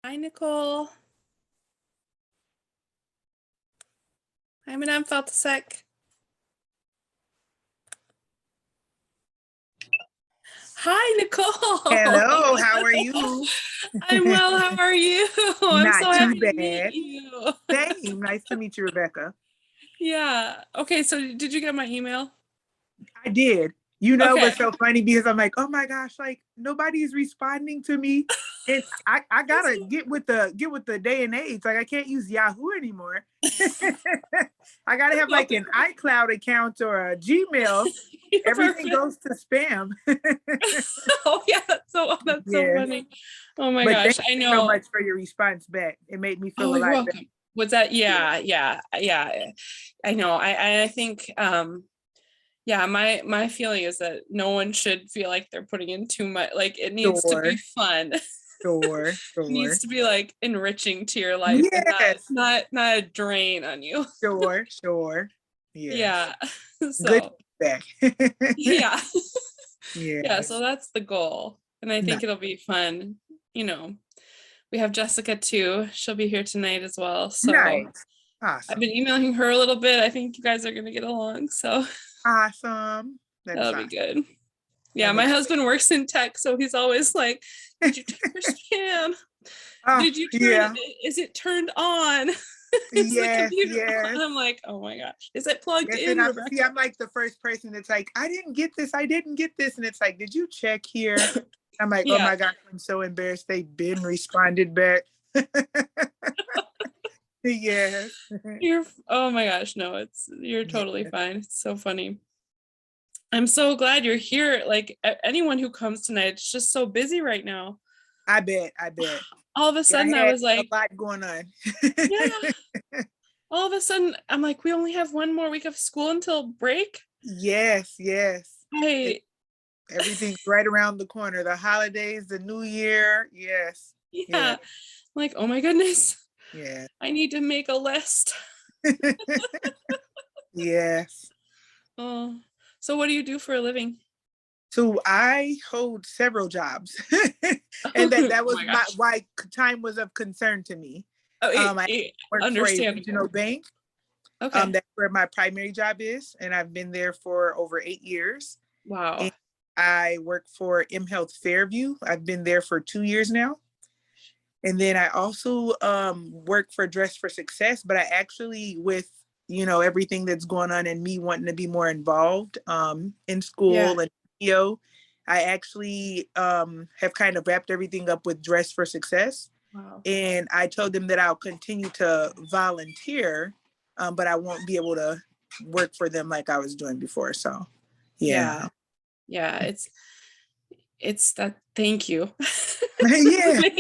Hi, Nicole. Hi, Madame Faltasek. Hi, Nicole. Hello, how are you? I'm well. How are you? I'm so Not too happy to meet bad. you. Same. Nice to meet you, Rebecca. Yeah. Okay, so did you get my email? I did. You know Okay. what's so funny? Because I'm like, oh my gosh, like nobody's responding to me. And I gotta get with the day and age. Like I can't use Yahoo anymore. I gotta have like an iCloud account or a Gmail. You're Everything perfect. goes to spam. Oh yeah, that's so Yes. funny. Oh my But thank gosh, I you so know. much for your response back. It made me feel Oh, a you're lot better. welcome. Was that yeah. I know. I think yeah, my feeling is that no one should feel like they're putting in too much. Like it needs to be Sure, fun. sure, It needs sure. to be like enriching to your life and not Yes. not not a drain on you. Sure, sure. Yes. Yeah. Good So feedback. yeah. Yeah, so Yes. that's the goal. And I Nice. think it'll be fun. You know, we have Jessica too. She'll be here tonight as well. So Nice. I've been Awesome. emailing her a little bit. I think you guys are gonna get along. So Awesome. That is that'll be awesome. good. Yeah, I'm my excited. husband works in tech, so he's always like, "Did you check your spam? Oh, Did you turn it? yeah. Is it turned on? Is the Yes, computer on?" yes. I'm like, "Oh my gosh, is it plugged Yes, and in, I'm Rebecca?" like the first person that's like, I didn't get this, I didn't get this. And it's like, did you check here? I'm like, oh Yeah, my gosh, I'm so embarrassed. They've been responded back. Yes. oh my gosh, no, you're Yeah. totally fine. It's so funny. I'm so glad you're here. Like anyone who comes tonight, it's just so busy right now. I bet. I bet. All of a Yeah, I sudden, I had was a like, lot going on. yeah. All of a sudden, I'm like, we only have one more week of school until break. Yes, yes. It, I everything's right around the corner. The holidays, the new year. Yes. yeah, Yeah. I'm like, oh my goodness, Yeah. I need to make a list. Yes. Oh, so what do you do for a living? So I hold several jobs. And Oh that was my gosh. why time was of concern to me. Oh, I work for a regional understandable. bank. Okay. That's where my primary job is, and I've been there for over 8 years. Wow. And I work for M Health Fairview. I've been there for 2 years now. And then I also work for Dress for Success, but I actually, with everything that's going on and me wanting to be more involved in Yeah. school and PO, I actually have kind of wrapped everything up with Dress for Success. Wow. And I told them that I'll continue to volunteer, but I won't be able to work for them like I was doing before. So, Yeah. yeah. Yeah. It's that. Thank you. It's Yeah. amazing.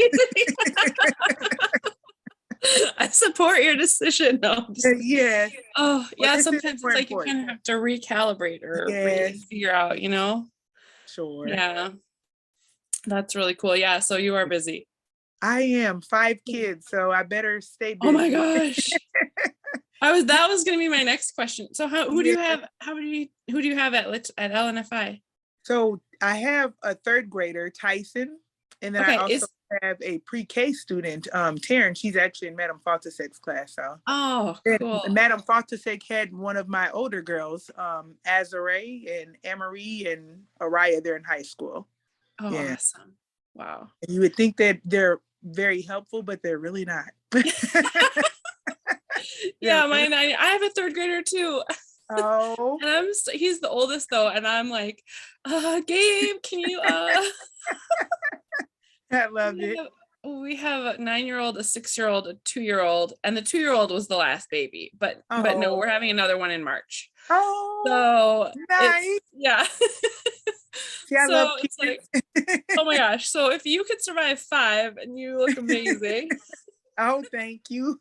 I support your decision. No, Yes. oh Well, yeah. this is Sometimes more it's like you kind important. of have to recalibrate or really Yes. figure out, Sure. Yeah, that's really cool. Yeah. So you are busy. I am 5 kids, so I better stay Oh my busy. gosh. That was gonna be my next question. So who do Yeah. you have? Who do you have at LNFI? So I have a third grader, Tyson, and then I Okay, also have a pre-K student, Taryn. She's actually in Madame Faltasek's class. So oh, and cool. Madame Faltasek had one of my older girls, Azare and Amory and Araya. They're in high school. Oh, Yeah. awesome. Wow. And you would think that they're very helpful, but they're really not. They're Yeah, really, I have a third grader too. oh, And he's the oldest though, and I'm like, Gabe, can you I love we it. have, we have a 9-year-old, a 6-year-old, a 2-year-old, and the 2-year-old was the last baby, but no, Oh, we're having another one in March. oh, So it's nice. yeah. See, I love So it's like, kids. oh my gosh. So if you could survive 5 and you look amazing, Oh, thank you.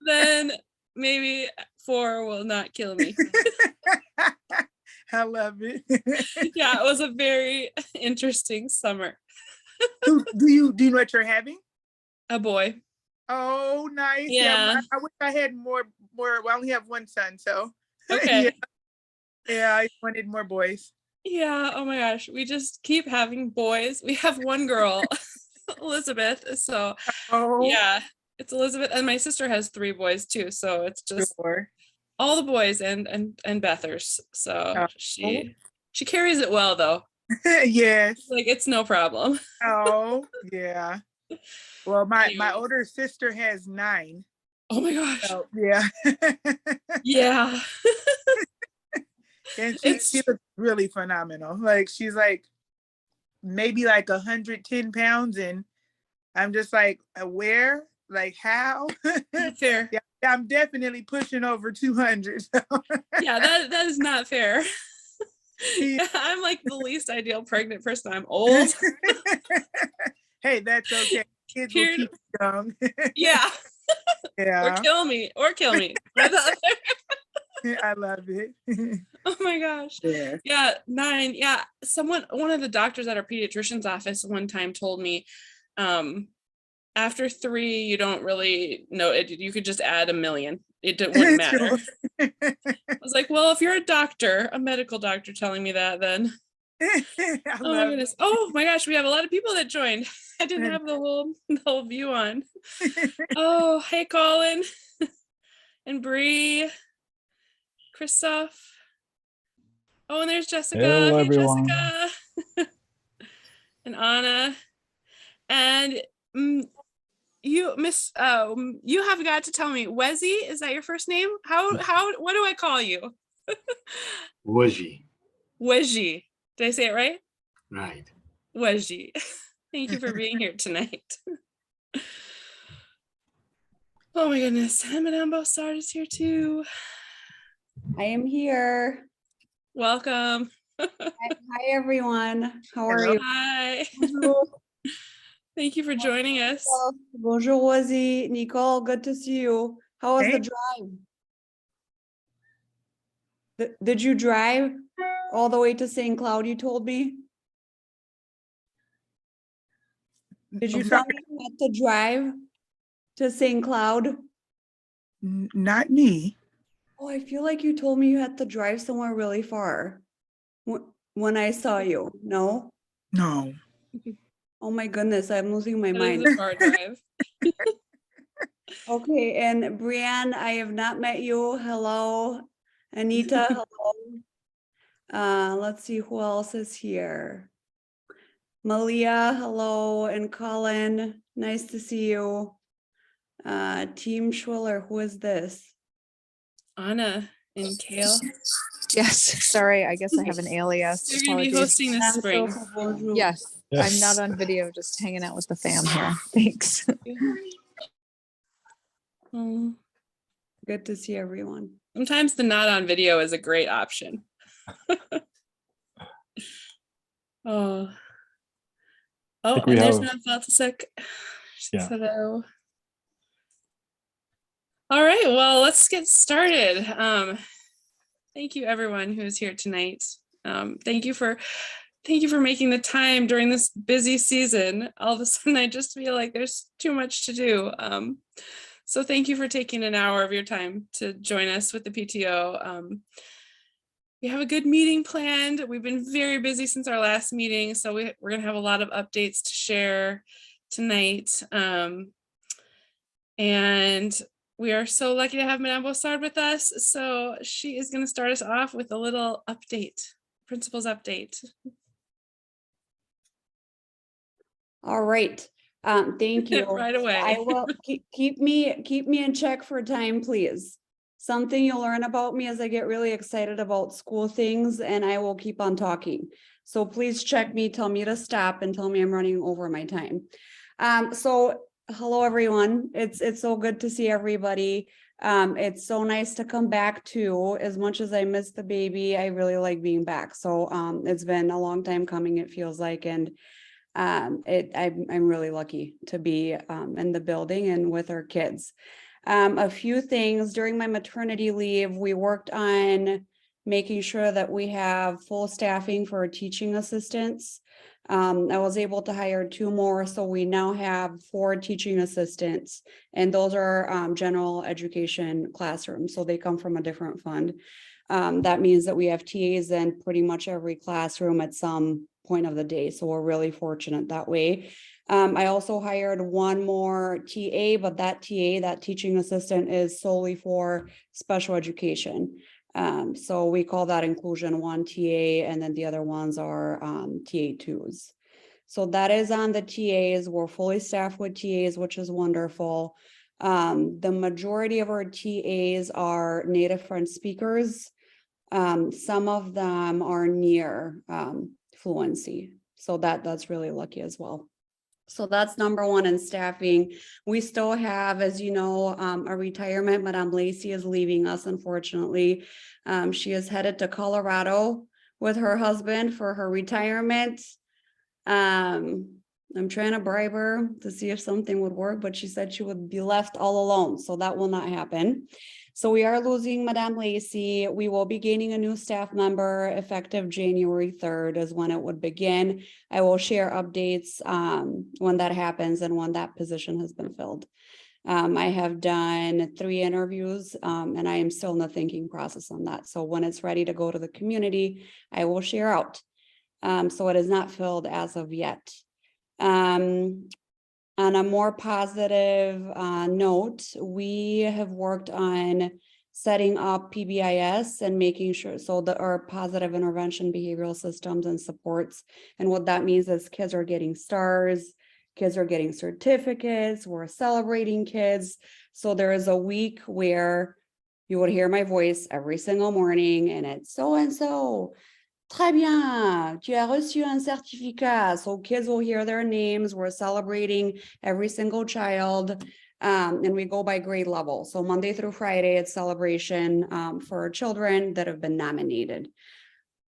then maybe 4 will not kill me. I love it. Yeah, it was a very interesting summer. Do you know what you're having? A boy. Oh, nice. Yeah, Yeah. I wish I had more. Well, I only have one son, so yeah, Okay. yeah. I wanted more boys. Yeah. Oh my gosh. We just keep having boys. We have one girl, Elizabeth. So Oh, Yeah, it's Elizabeth, and my sister has 3 boys too, so it's just sure. all the boys and Bethers. So Oh, she carries it well though. yes. Like it's no problem. Oh, yeah. Well, my Anyway. older sister has 9. Oh my gosh. So yeah. Yeah. And she It's looks really phenomenal. Like she's like maybe like 110 pounds, and I'm just like, where? Like how? fair. Yeah, I'm definitely pushing over 200. So. Yeah, that is not fair. Yeah. I'm like the least ideal pregnant person. I'm old. Hey, that's okay. Kids will Period. keep you young. Yeah. Or Yeah, kill me. Or kill me. I love it. Oh my gosh. Yeah. Yeah, 9. Yeah. One of the doctors at our pediatrician's office one time told me, after 3, you don't really know it. You could just add a million. Wouldn't matter. Sure. I was like, well, if you're a doctor, a medical doctor telling me that, then I oh my love goodness. Oh my gosh, we have a lot of people that joined. I didn't have the whole view on. it. Oh, hey Colin and Bree, Christoph. Oh, and there's Jessica. Hello, Hey everyone. Jessica. And Anna. And you have got to tell me, Wezzy, is that your first name? What do I call you? Wajji. Wezzy. Did I say it right? Right. Wezzy. Thank you for being here tonight. Oh my goodness. And Madame Bossard is here too. I am here. Welcome. Hi, everyone. How are you? Hi. Bonjour. Thank you for joining us. Bonjour, Wazzy. Nicole, good to see you. How was the Hey. drive? Did you drive all the way to St. Cloud, you told me? Did you I'm tell sorry, me you had to drive to St. Cloud? not me. Oh, I feel like you told me you had to drive somewhere really far when I saw you. No? No. Oh my goodness, I'm losing my That mind. is a far drive. Okay, and Brianne, I have not met you. Hello. Anita, hello. Let's see who else is here. Malia, hello, and Colin, nice to see you. Team Schwiller, who is this? Anna and Kale. Yes, sorry, I guess I have an alias. You're going to be Apologies. hosting this spring. Yes, I'm Yes. not on video, just hanging out with the fam here. Thanks. Good to see everyone. Sometimes the not on video is a great option. Oh. Oh, think and we there's have- Matt Faltasek. Yeah. Hello. All right, well, let's get started. Thank you everyone who's here tonight. Thank you for making the time during this busy season. All of a sudden, I just feel like there's too much to do. So thank you for taking an hour of your time to join us with the PTO. We have a good meeting planned. We've been very busy since our last meeting, so we're gonna have a lot of updates to share tonight. And we are so lucky to have Madame Bossard with us. So she is gonna start us off with a little update, principals update. All right. Thank you. Right away. I will keep me in check for time, please. Something you'll learn about me as I get really excited about school things, and I will keep on talking. So please check me, tell me to stop, and tell me I'm running over my time. So hello everyone. It's so good to see everybody. It's so nice to come back to. As much as I miss the baby, I really like being back. So it's been a long time coming, it feels like, and I'm really lucky to be in the building and with our kids. A few things during my maternity leave, we worked on making sure that we have full staffing for our teaching assistants. I was able to hire 2 more, so we now have 4 teaching assistants, and those are general education classrooms, so they come from a different fund. That means that we have TAs in pretty much every classroom at some point of the day, so we're really fortunate that way. I also hired one more TA, but that TA, that teaching assistant, is solely for special education. So we call that inclusion 1 TA, and then the other ones are TA2s. So that is on the TAs. We're fully staffed with TAs, which is wonderful. The majority of our TAs are native French speakers. Some of them are near fluency. So that's really lucky as well. So that's number one in staffing. We still have, as you know, a retirement. Madame Lacey is leaving us, unfortunately. She is headed to Colorado with her husband for her retirement. I'm trying to bribe her to see if something would work, but she said she would be left all alone, so that will not happen. So we are losing Madame Lacey. We will be gaining a new staff member effective January 3rd is when it would begin. I will share updates when that happens and when that position has been filled. I have done 3 interviews and I am still in the thinking process on that. So when it's ready to go to the community, I will share out. So it is not filled as of yet. On a more positive note, we have worked on setting up PBIS and making sure so that our positive intervention behavioral systems and supports. And what that means is kids are getting stars, kids are getting certificates, we're celebrating kids. So there is a week where you would hear my voice every single morning and it's so-and-so. Très bien, tu as reçu un certificat. So kids will hear their names. We're celebrating every single child, and we go by grade level. So Monday through Friday, it's celebration for children that have been nominated.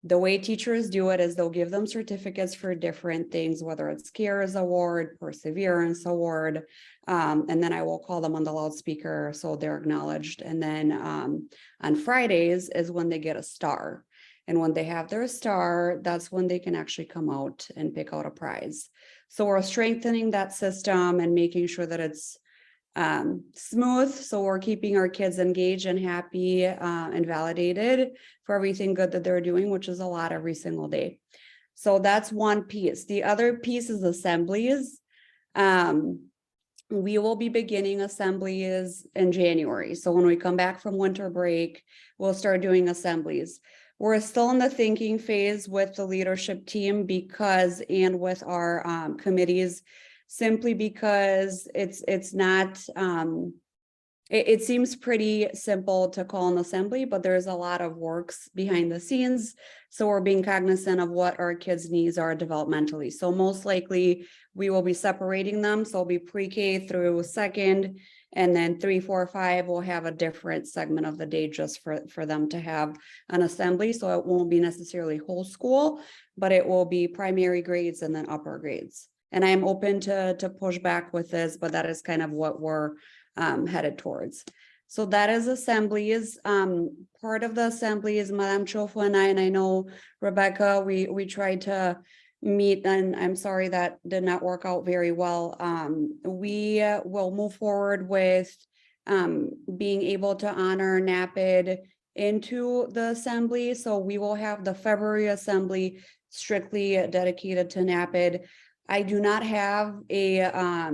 The way teachers do it is they'll give them certificates for different things, whether it's CARES Award, Perseverance Award, and then I will call them on the loudspeaker so they're acknowledged. And then on Fridays is when they get a star. And when they have their star, that's when they can actually come out and pick out a prize. So we're strengthening that system and making sure that it's smooth. So we're keeping our kids engaged and happy and validated for everything good that they're doing, which is a lot every single day. So that's one piece. The other piece is assemblies. We will be beginning assemblies in January. So when we come back from winter break, we'll start doing assemblies. We're still in the thinking phase with the leadership team and with our committees, simply because it's not, it seems pretty simple to call an assembly, but there's a lot of works behind the scenes. So we're being cognizant of what our kids' needs are developmentally. So most likely we will be separating them. So it'll be pre-K through second, and then 3, 4, 5 will have a different segment of the day just for them to have an assembly. So it won't be necessarily whole school, but it will be primary grades and then upper grades. And I am open to push back with this, but that is kind of what we're headed towards. So that is assemblies. Part of the assembly is Madame Chofo and I know Rebecca, we tried to meet, and I'm sorry that did not work out very well. We will move forward with being able to honor NAPID into the assembly. So we will have the February assembly strictly dedicated to NAPID. I do not have a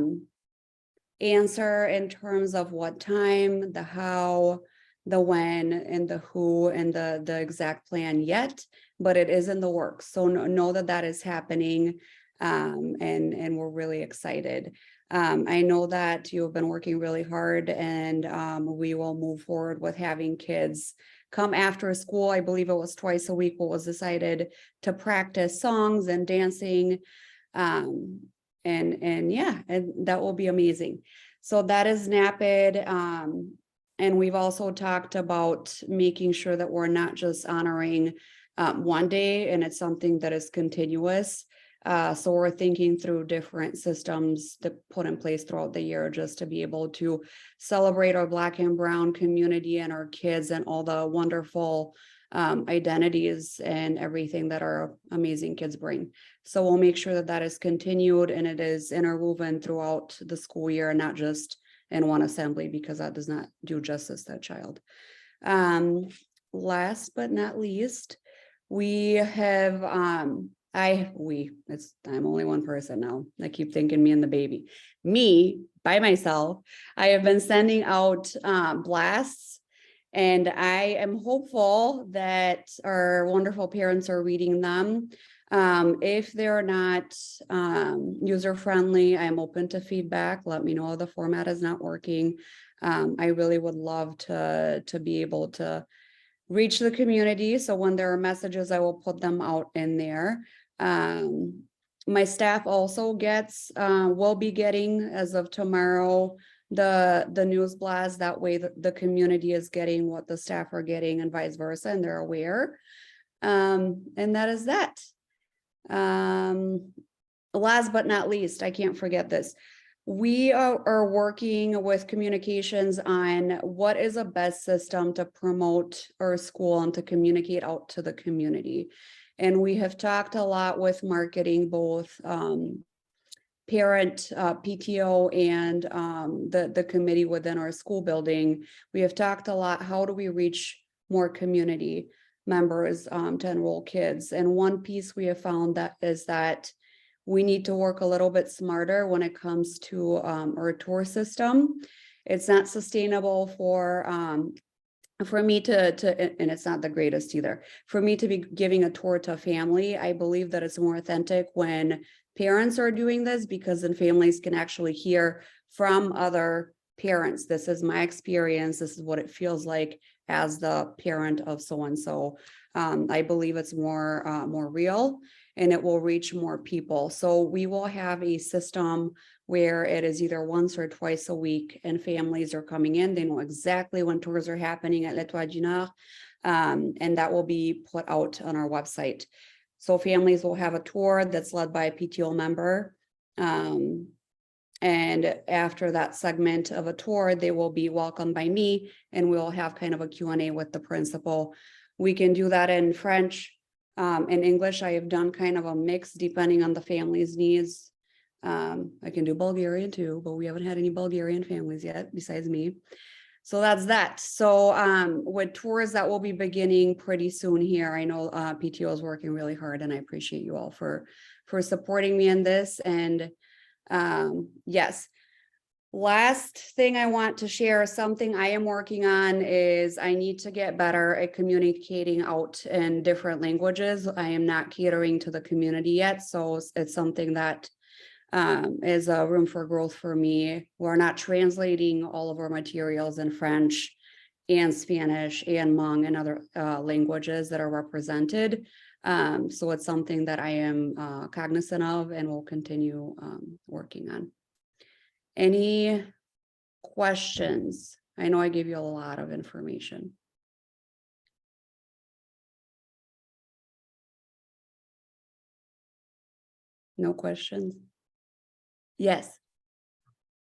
answer in terms of what time, the how, the when, and the who, and the exact plan yet, but it is in the works. So know that that is happening, and we're really excited. I know that you have been working really hard, and we will move forward with having kids come after school. I believe it was twice a week what was decided to practice songs and dancing. And yeah, and that will be amazing. So that is NAPID. And we've also talked about making sure that we're not just honoring one day, and it's something that is continuous. So we're thinking through different systems to put in place throughout the year just to be able to celebrate our Black and Brown community and our kids and all the wonderful identities and everything that our amazing kids bring. So we'll make sure that that is continued and it is interwoven throughout the school year, and not just in one assembly, because that does not do justice to that child. Last but not least, we have I'm only one person now. I keep thinking me and the baby. Me, by myself, I have been sending out blasts, and I am hopeful that our wonderful parents are reading them. If they're not user-friendly, I'm open to feedback. Let me know the format is not working. I really would love to be able to reach the community. So when there are messages, I will put them out in there. My staff also will be getting, as of tomorrow, the news blast. That way the community is getting what the staff are getting and vice versa, and they're aware. And that is that. Last but not least, I can't forget this. We are working with communications on what is a best system to promote our school and to communicate out to the community. And we have talked a lot with marketing, both parent, PTO, and the committee within our school building. We have talked a lot, how do we reach more community members to enroll kids? And one piece we have found is that we need to work a little bit smarter when it comes to our tour system. It's not sustainable for me to, and it's not the greatest either, for me to be giving a tour to a family. I believe that it's more authentic when parents are doing this, because then families can actually hear from other parents. This is my experience. This is what it feels like as the parent of so-and-so. I believe it's more real, and it will reach more people. So we will have a system where it is either once or twice a week, and families are coming in. They know exactly when tours are happening at L'Etoile du Nord, and that will be put out on our website. So families will have a tour that's led by a PTO member. And after that segment of a tour, they will be welcomed by me, and we'll have kind of a Q&A with the principal. We can do that in French. In English, I have done kind of a mix depending on the family's needs. I can do Bulgarian too, but we haven't had any Bulgarian families yet besides me. So that's that. So with tours, that will be beginning pretty soon here. I know PTO is working really hard, and I appreciate you all for supporting me in this. And yes. Last thing I want to share, something I am working on, is I need to get better at communicating out in different languages. I am not catering to the community yet, so it's something that is a room for growth for me. We're not translating all of our materials in French and Spanish and Hmong and other languages that are represented. So it's something that I am cognizant of and will continue working on. Any questions? I know I gave you a lot of information. No questions? Yes,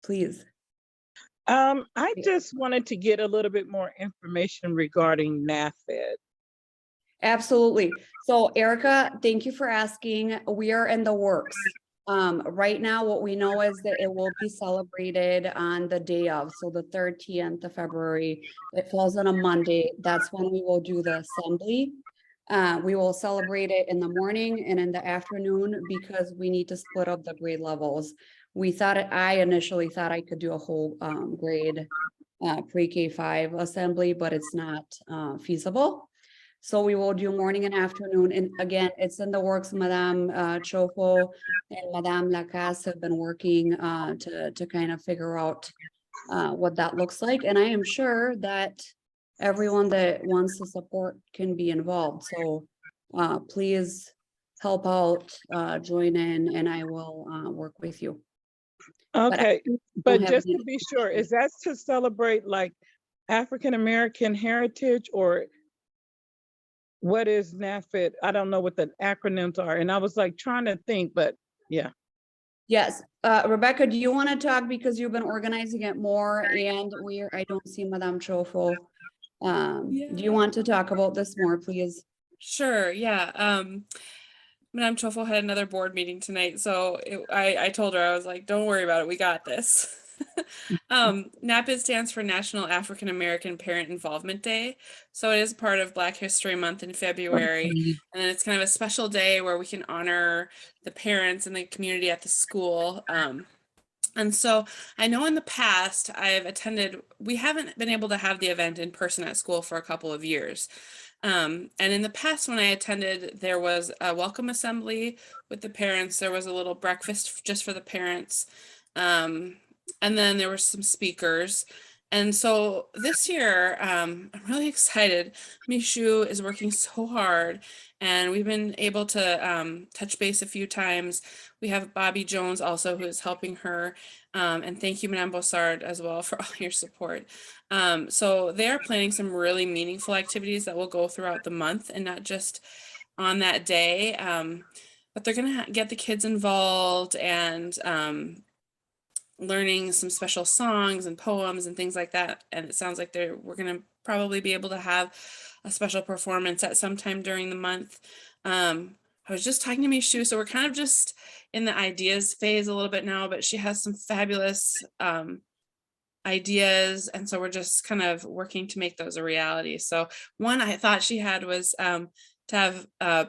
please. I just wanted to get a little bit more information regarding NAFED. Absolutely. So Erica, thank you for asking. We are in the works. Right now, what we know is that it will be celebrated on the day of, so the 13th of February. It falls on a Monday. That's when we will do the assembly. We will celebrate it in the morning and in the afternoon, because we need to split up the grade levels. I initially thought I could do a whole grade pre-K5 assembly, but it's not feasible. So we will do morning and afternoon. And again, it's in the works. Madame Chofo and Madame Lacasse have been working to kind of figure out what that looks like. And I am sure that everyone that wants to support can be involved. So please help out, join in, and I will work with you. Okay, but have just any to be sure, is that to celebrate like African-American heritage, or what is NAFED? I don't know what the acronyms are. And I was like trying to think, but yeah. Yes, Rebecca, do you want to talk, because you've been organizing it more, and I don't see Madame Chofo. Do you want to talk about this more, please? Sure, yeah. Madame Chofo had another board meeting tonight, so I told her, I was like, don't worry about it, we got this. NAPID stands for National African American Parent Involvement Day. So it is part of Black History Month in February. And then it's kind of a special day where we can honor the parents and the community at the school. And so I know in the past I've attended, we haven't been able to have the event in person at school for a couple of years. And in the past, when I attended, there was a welcome assembly with the parents. There was a little breakfast just for the parents. And then there were some speakers. And so this year, I'm really excited. Mishu is working so hard, and we've been able to touch base a few times. We have Bobby Jones also who is helping her. And thank you, Madame Bossard, as well for all your support. So they are planning some really meaningful activities that will go throughout the month and not just on that day. But they're going to get the kids involved and learning some special songs and poems and things like that. And it sounds like we're going to probably be able to have a special performance at some time during the month. I was just talking to Mishu, so we're kind of just in the ideas phase a little bit now, but she has some fabulous ideas. And so we're just kind of working to make those a reality. So one I thought she had was to have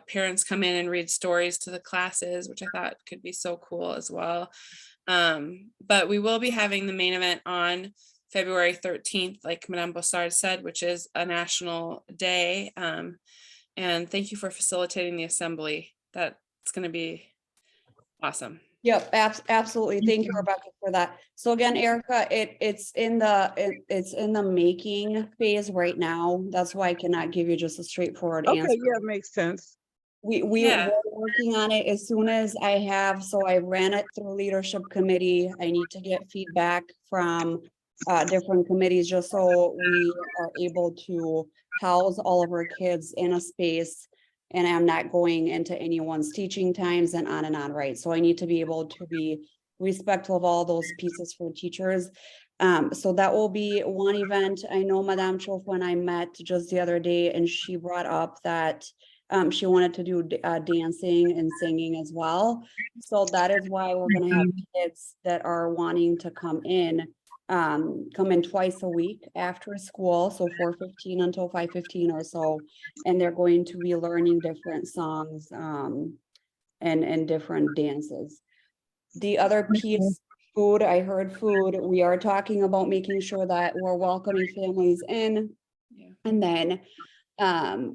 parents come in and read stories to the classes, which I thought could be so cool as well. But we will be having the main event on February 13th, like Madame Bossard said, which is a national day. And thank you for facilitating the assembly. That's going to be awesome. Yep, absolutely. Thank you, Rebecca, for that. So again, Erica, it's in the making phase right now. That's why I cannot give you just a straightforward Okay, answer. yeah, makes sense. We're working on it as soon as I have, so I ran it through leadership committee. I need to get feedback from different committees just so we are able to house all of our kids in a space, and I'm not going into anyone's teaching times and on, right? So I need to be able to be respectful of all those pieces for teachers. So that will be one event. I know Madame Chofo and I met just the other day, and she brought up that she wanted to do dancing and singing as well. So that is why we're gonna have kids that are wanting to come in twice a week after school, so 4:15 until 5:15 or so, and they're going to be learning different songs and different dances. The other piece, food, I heard food. We are talking about making sure that we're welcoming families in. Yeah. And then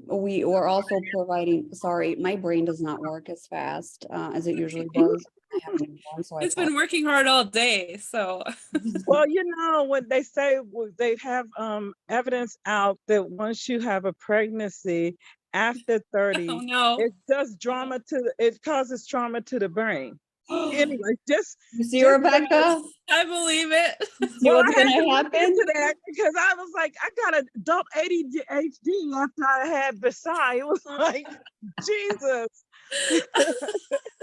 we were also providing, sorry, my brain does not work as fast as it usually does. I have a newborn, so It's been working hard all day, so. Well, you know, when they say they have evidence out that once you have a pregnancy after 30, Oh no. it does it causes trauma to the brain. Anyway, just You see, just Rebecca? I believe it. See what's I had gonna to look happen? into that because I was like, I got adult ADHD after I had Versailles. It was like, Jesus.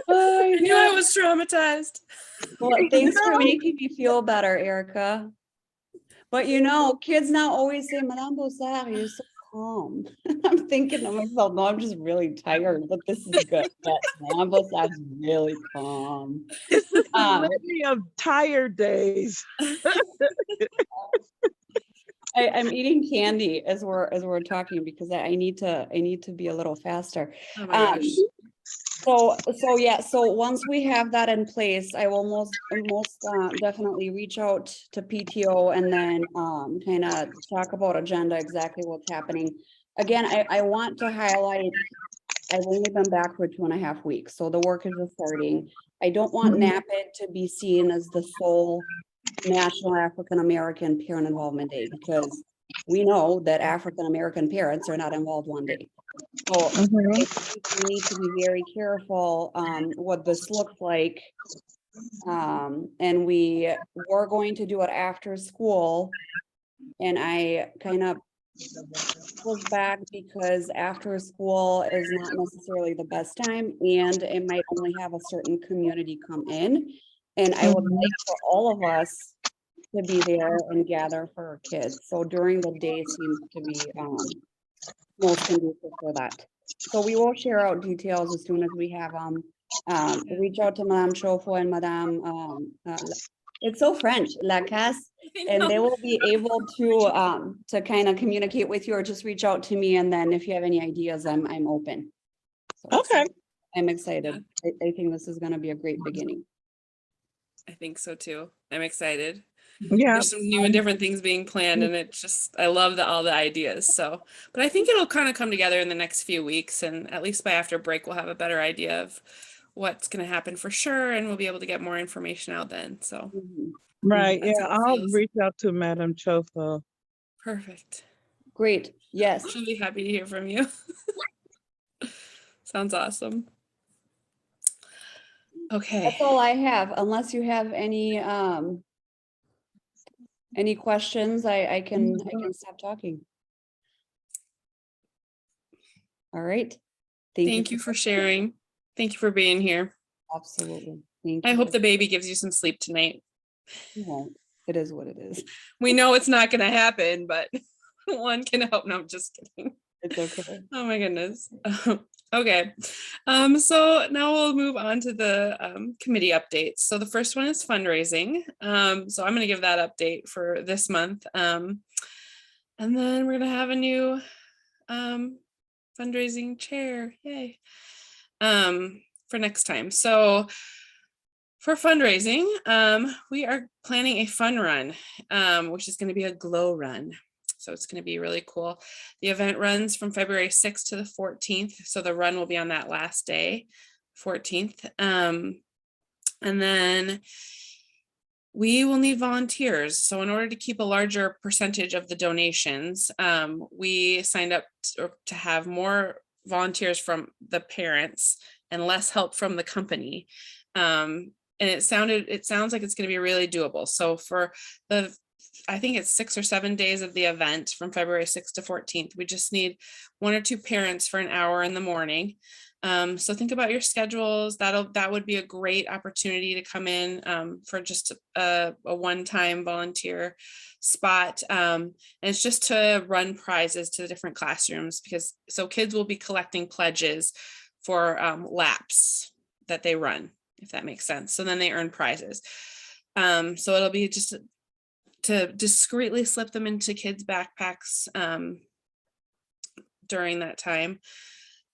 Oh, I knew I was traumatized. well, thanks for making me feel better, Erica. But you know, kids now always say, Madame Bossard, you're so calm. I'm thinking to myself, no, I'm just really tired, but this is good. But Madame Bossard's really calm. It's the Um, litany of tired days. I'm eating candy as we're talking because I need to be a little faster. Oh my gosh. So yeah, so once we have that in place, I will most definitely reach out to PTO and then kind of talk about agenda, exactly what's happening. Again, I want to highlight, I've only been back for 2.5 weeks, so the work is just starting. I don't want NAPID to be seen as the sole National African American Parent Involvement Day, because we know that African American parents are not involved one day. So I think we need to be very careful what this looks like. And we're going to do it after school. And I kind of push back because after school is not necessarily the best time, and it might only have a certain community come in. And I would like for all of us to be there and gather for our kids. So during the day seems to be most conducive for that. So we will share out details as soon as we have them. Reach out to Madame Chofo and Madame It's so French, la casse. I And they know. will be able to kind of communicate with you or just reach out to me. And then if you have any ideas, I'm open. So Okay. I'm excited. I think this is gonna be a great beginning. I think so too. I'm excited. Yeah. There's some new and different things being planned, and it just, I love all the ideas. So, but I think it'll kind of come together in the next few weeks, and at least by after break, we'll have a better idea of what's going to happen for sure, and we'll be able to get more information out then. So, Mhm. Right. That's Yeah. how it I'll feels. reach out to Madam Chofa. Perfect. Great, yes. She'll be happy to hear from you. Sounds awesome. Okay. That's all I have, unless you have any questions, I can stop talking. All right. Thank you for sharing. Thank you for being here. Absolutely. Thank I you. hope the baby gives you some sleep tonight. You won't. It is what it is. We know it's not going to happen, but one can hope. No, I'm just kidding. It's okay. Oh my goodness. Okay. So now we'll move on to the committee updates. So the first one is fundraising. So I'm going to give that update for this month. And then we're going to have a new fundraising chair. Yay. For next time. So for fundraising, we are planning a fun run, which is going to be a glow run. So it's going to be really cool. The event runs from February 6th to the 14th. So the run will be on that last day, 14th. And then we will need volunteers. So in order to keep a larger percentage of the donations, we signed up to have more volunteers from the parents and less help from the company. And it sounds like it's going to be really doable. So for I think it's 6 or 7 days of the event from February 6th to 14th. We just need 1 or 2 parents for an hour in the morning. So think about your schedules. That would be a great opportunity to come in for just a one-time volunteer spot. And it's just to run prizes to the different classrooms so kids will be collecting pledges for laps that they run, if that makes sense. So then they earn prizes. So it'll be just to discreetly slip them into kids' backpacks during that time.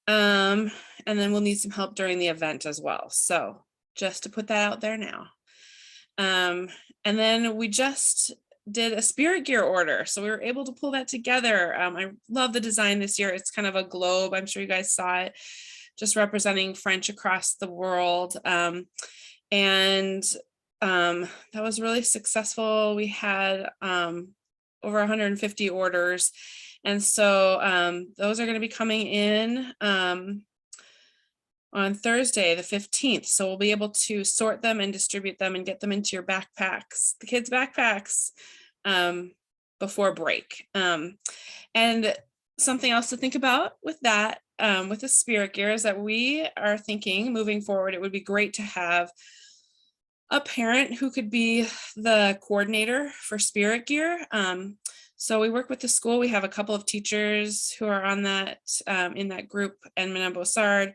And then we'll need some help during the event as well. So just to put that out there now. And then we just did a spirit gear order. So we were able to pull that together. I love the design this year. It's kind of a globe. I'm sure you guys saw it, just representing French across the world. That was really successful. We had over 150 orders. And so those are going to be coming in on Thursday, the 15th. So we'll be able to sort them and distribute them and get them into your backpacks, the kids' backpacks, before break. And something else to think about with that, with the spirit gear, is that we are thinking moving forward, it would be great to have a parent who could be the coordinator for spirit gear. So we work with the school. We have a couple of teachers who are on that in that group, Edmond and Bossard.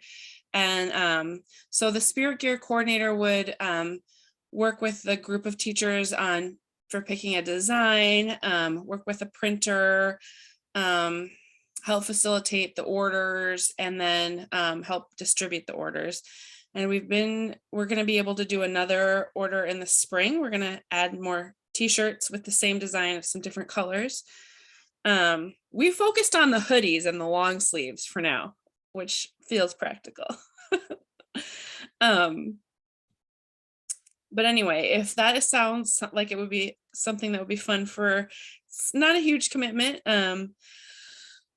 And so the spirit gear coordinator would work with the group of teachers for picking a design, work with a printer, help facilitate the orders, and then help distribute the orders. And we're going to be able to do another order in the spring. We're going to add more t-shirts with the same design of some different colors. We focused on the hoodies and the long sleeves for now, which feels practical. But anyway, if that sounds like it would be something that would be fun it's not a huge commitment.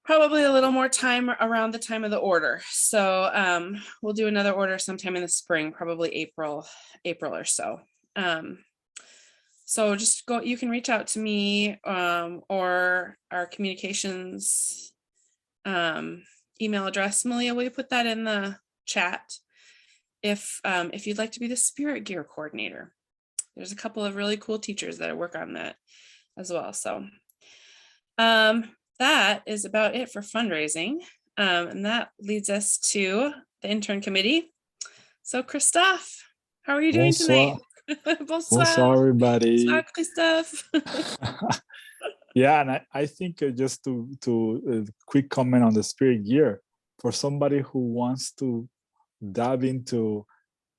Probably a little more time around the time of the order. So we'll do another order sometime in the spring, probably April or so. So just you can reach out to me or our communications email address. Malia, will you put that in the chat? If you'd like to be the spirit gear coordinator. There's a couple of really cool teachers that work on that as well. So that is about it for fundraising. And that leads us to the intern committee. So Christophe, how are you doing tonight? Bonsoir. Bonsoir, everybody. Bonsoir, Christophe. Yeah, and I think just to quick comment on the spirit gear for somebody who wants to dive into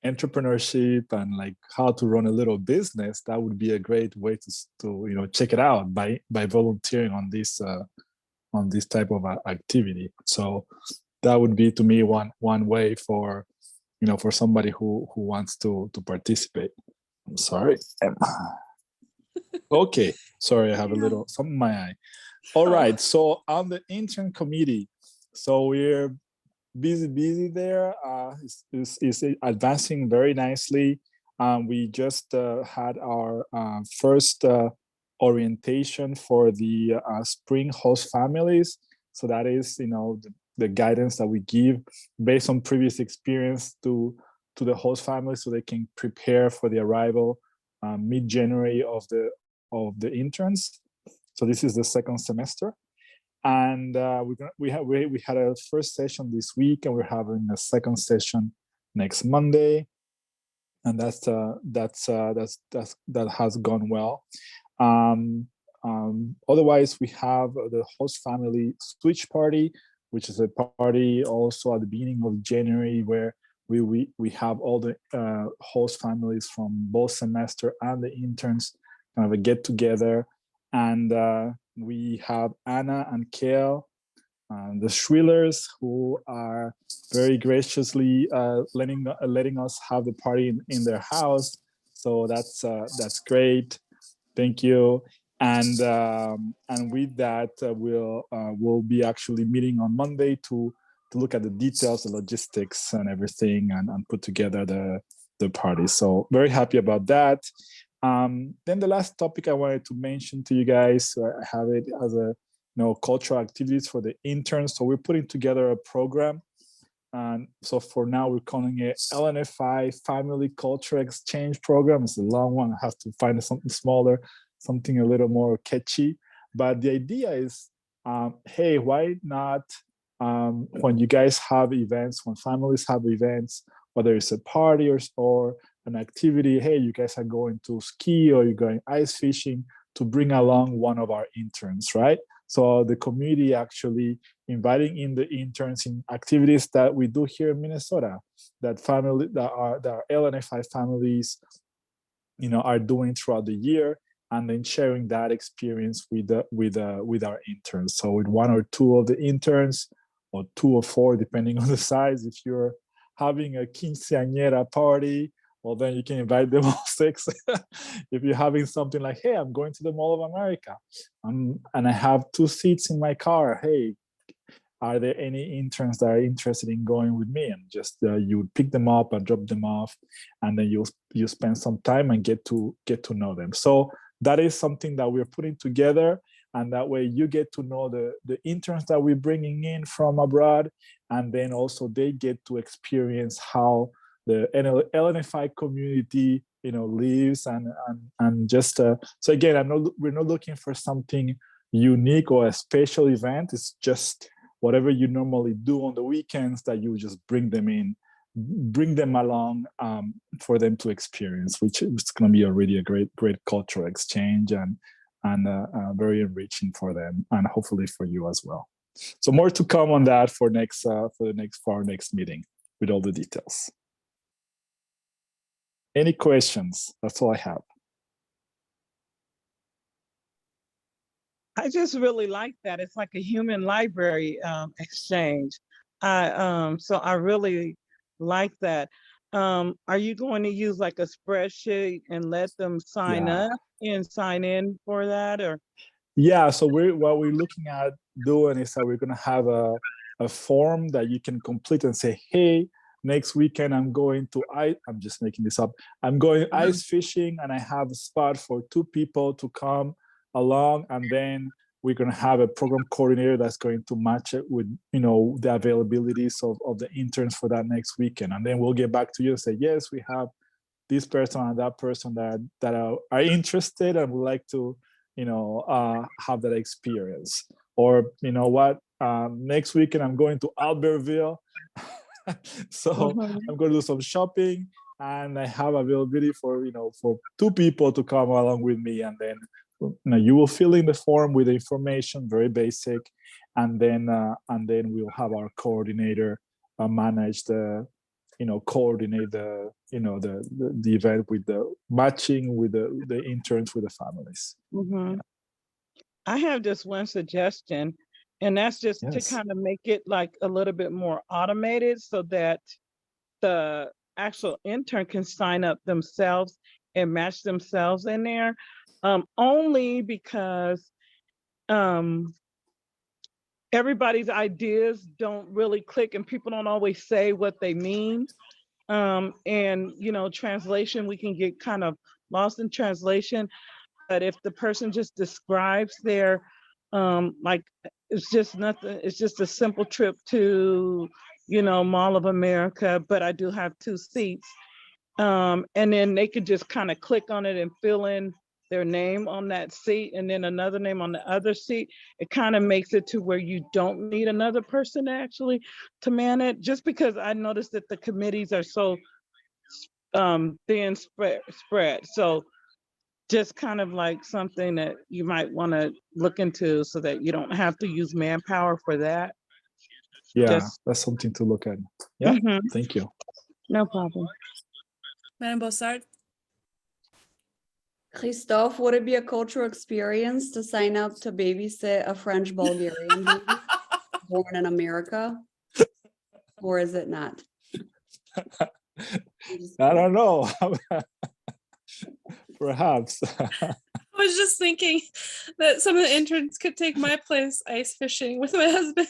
entrepreneurship and like how to run a little business, that would be a great way to check it out by volunteering on this type of activity. So that would be to me one way for for somebody who wants to participate. I'm sorry. Okay, sorry, I have a little something in my eye. All right, so on the intern committee, so we're busy there. It's advancing very nicely. We just had our first orientation for the spring host families. So that is, the guidance that we give based on previous experience to the host families, so they can prepare for the arrival mid-January of the interns. So this is the second semester, and we had a first session this week, and we're having a second session next Monday, and that has gone well. Otherwise, we have the host family switch party, which is a party also at the beginning of January, where we have all the host families from both semester and the interns kind of a get together, and we have Anna and Kale, the Shrillers, who are very graciously letting us have the party in their house. So that's great. Thank you. And with that, we'll be actually meeting on Monday to look at the details, the logistics, and everything, and put together the party. So very happy about that. Then the last topic I wanted to mention to you guys, I have it as a cultural activities for the interns. So we're putting together a program, and so for now we're calling it LNFI Family Culture Exchange Program. It's a long one. I have to find something smaller, something a little more catchy. But the idea is, hey, why not when you guys have events, when families have events, whether it's a party or an activity, hey, you guys are going to ski or you're going ice fishing, to bring along one of our interns, right? So the community actually inviting in the interns in activities that we do here in Minnesota, that are LNFI families, are doing throughout the year, and then sharing that experience with our interns. So with one or two of the interns, or 2 or 4, depending on the size. If you're having a quinceañera party, well, then you can invite them all 6. If you're having something like, hey, I'm going to the Mall of America, and I have 2 seats in my car. Hey, are there any interns that are interested in going with me? And just you would pick them up and drop them off, and then you spend some time and get to know them. So that is something that we're putting together. And that way you get to know the interns that we're bringing in from abroad. And then also they get to experience how the LNFI community, lives and just, so again, we're not looking for something unique or a special event. It's just whatever you normally do on the weekends, that you just bring them along for them to experience, which is going to be already a great cultural exchange and very enriching for them, and hopefully for you as well. So more to come on that for our next meeting with all the details. Any questions? That's all I have. I just really like that. It's like a human library exchange. So I really like that. Are you going to use like a spreadsheet and let them sign up and sign in for that, or? Yeah, so what we're looking at doing is that we're going to have a form that you can complete and say, hey, next weekend I'm going to I'm just making this up. I'm going ice fishing, and I have a spot for 2 people to come along, and then we're going to have a program coordinator that's going to match it with the availabilities of the interns for that next weekend, and then we'll get back to you and say, yes, we have this person and that person that are interested and would like to have that experience. Or next weekend I'm going to Albertville, so I'm going to do some shopping, and I have availability for for 2 people to come along with me, and then you will fill in the form with the information, very basic, and then we'll have our coordinator manage the coordinate the the event with the matching with the interns with the families. Mhm. I have just one suggestion, and that's just to Yes. kind of make it like a little bit more automated so that the actual intern can sign up themselves and match themselves in there. Only because um, everybody's ideas don't really click and people don't always say what they mean. And translation, we can get kind of lost in translation. But if the person just describes their like it's just nothing, it's just a simple trip to Mall of America, but I do have 2 seats, and then they could just kind of click on it and fill in their name on that seat and then another name on the other seat. It kind of makes it to where you don't need another person actually to man it, just because I noticed that the committees are so thin spread. So just kind of like something that you might want to look into so that you don't have to use manpower for that. Yeah, Just that's something to look at. Yeah, Mhm. thank you. No problem. Madam Bossard? Christophe, would it be a cultural experience to sign up to babysit a French Bulgarian baby born in America? Or is it not? I don't know. Perhaps. I was just thinking that some of the interns could take my place ice fishing with my husband.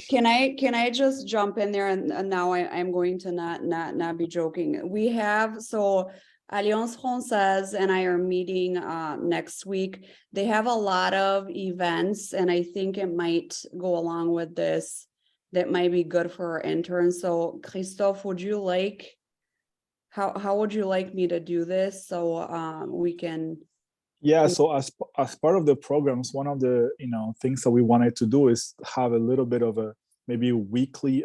Can I just jump in there and now I'm going to not be joking. We have, so Alliance Française and I are meeting next week. They have a lot of events and I think it might go along with this. That might be good for our interns. So Christophe, would you like, how would you like me to do this? So we can. Yeah, so as part of the programs, one of the things that we wanted to do is have a little bit of a maybe a weekly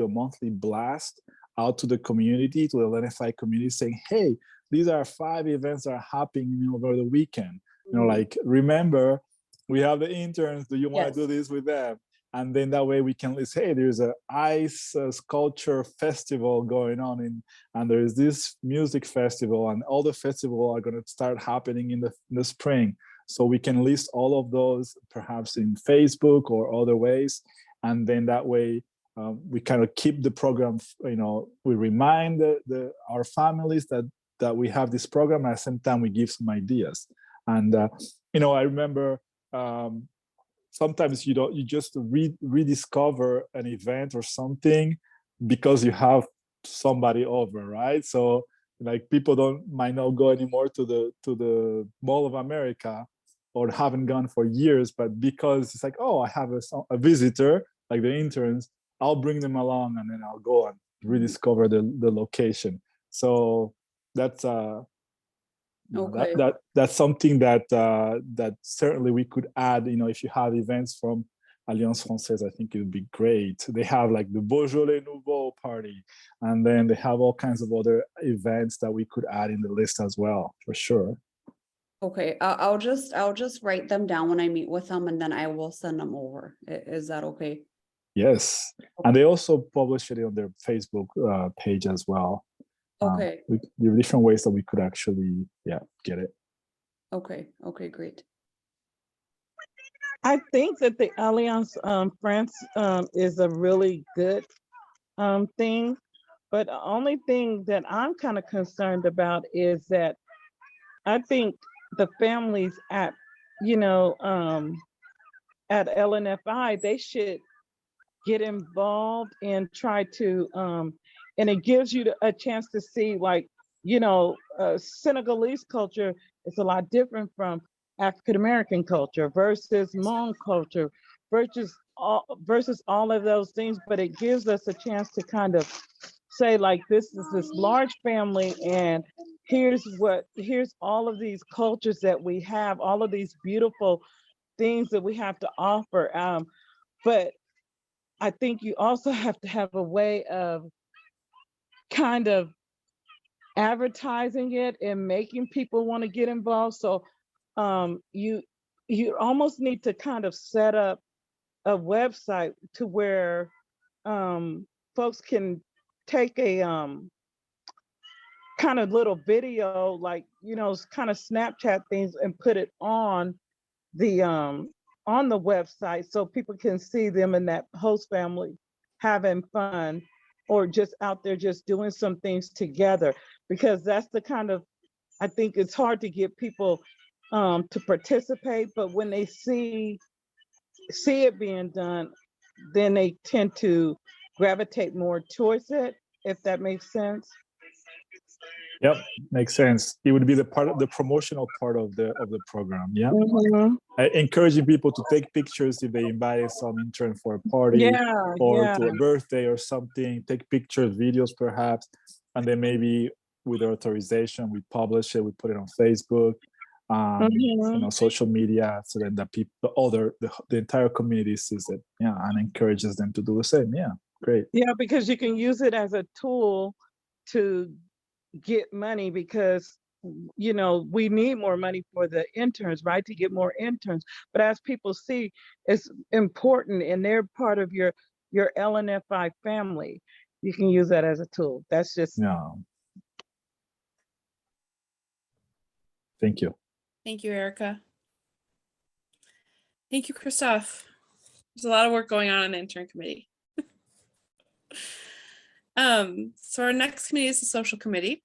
or monthly blast out to the community, to the LNFI community, saying, hey, these are 5 events that are happening over the weekend. Like, remember, we have the interns. Do you want to do this with them? And then that way we can list, hey, there's an ice sculpture festival going on, and there's this music festival, and all the festivals are going to start happening in the spring. So we can list all of those perhaps in Facebook or other ways. And then that way we kind of keep the program, we remind our families that we have this program, and at the same time we give some ideas. And, I remember, sometimes you just rediscover an event or something because you have somebody over, right? So like people might not go anymore to the Mall of America or haven't gone for years, but because it's like, oh, I have a visitor, like the interns, I'll bring them along and then I'll go and rediscover the location. So that's Okay. that's something that certainly we could add. If you have events from Alliance Française, I think it would be great. They have like the Beaujolais Nouveau party, and then they have all kinds of other events that we could add in the list as well, for sure. Okay, I'll just write them down when I meet with them and then I will send them over. Is that okay? Yes, and they also publish it on their Facebook page as well. Okay. There are different ways that we could actually, get it. Okay, great. I think that the Alliance France is a really good thing, but the only thing that I'm kind of concerned about is that I think the families at LNFI, they should get involved and try to and it gives you a chance to see, like, Senegalese culture is a lot different from African American culture versus Hmong culture versus all of those things, but it gives us a chance to kind of say, like, this is this large family, and here's all of these cultures that we have, all of these beautiful things that we have to offer. But I think you also have to have a way of kind of advertising it and making people want to get involved. So you almost need to kind of set up a website to where folks can take a kind of little video, like, you know, kind of Snapchat things, and put it on the website so people can see them and that host family having fun, or just out there just doing some things together, because that's the kind of, I think it's hard to get people to participate, but when they see it being done, then they tend to gravitate more towards it, if that makes sense. Yep, makes sense. It would be the part of the promotional part of the program. Yeah, Mhm. encouraging people to take pictures if they invited some intern for a party Yeah, or yeah. to a birthday or something. Take pictures, videos, perhaps, and then maybe with authorization, we publish it. We put it on Facebook, you Mhm. know, social media, so that the people, the entire community sees it. Yeah, and encourages them to do the same. Yeah, great. Yeah, because you can use it as a tool to get money, because you know, we need more money for the interns, right, to get more interns. But as people see, it's important and they're part of your LNFI family. You can use that as a tool. That's just Yeah. Thank you. Thank you, Erica. Thank you, Christoph. There's a lot of work going on the intern committee. So our next committee is the social committee.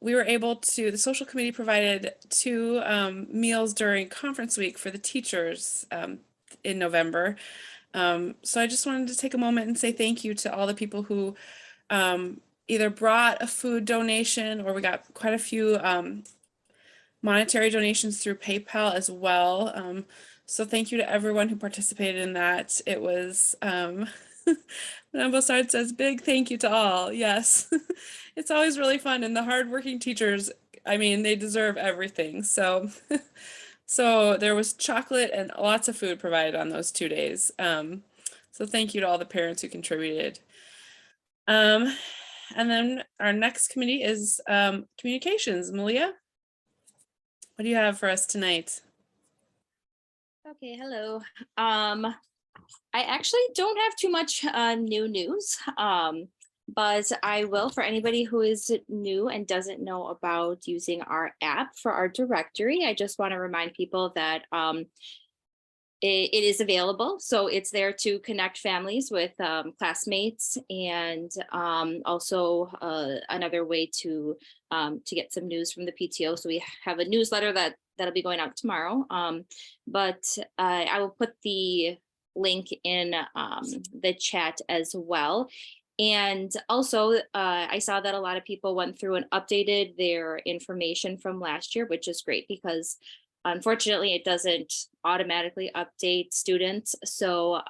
We were able to, the social committee provided 2 meals during conference week for the teachers in November. So I just wanted to take a moment and say thank you to all the people who either brought a food donation, or we got quite a few monetary donations through PayPal as well. So thank you to everyone who participated in that. It was, Bossard says, big thank you to all. Yes, it's always really fun, and the hardworking teachers, I mean, they deserve everything. So, so there was chocolate and lots of food provided on those 2 days. So thank you to all the parents who contributed. And then our next committee is communications. Malia, what do you have for us tonight? Okay, hello. I actually don't have too much new news, but I will, for anybody who is new and doesn't know about using our app for our directory. I just want to remind people that it is available. So it's there to connect families with classmates, and also another way to get some news from the PTO. So we have a newsletter that'll be going out tomorrow. But I will put the link in the chat as well. And also, I saw that a lot of people went through and updated their information from last year, which is great, because unfortunately, it doesn't automatically update students. So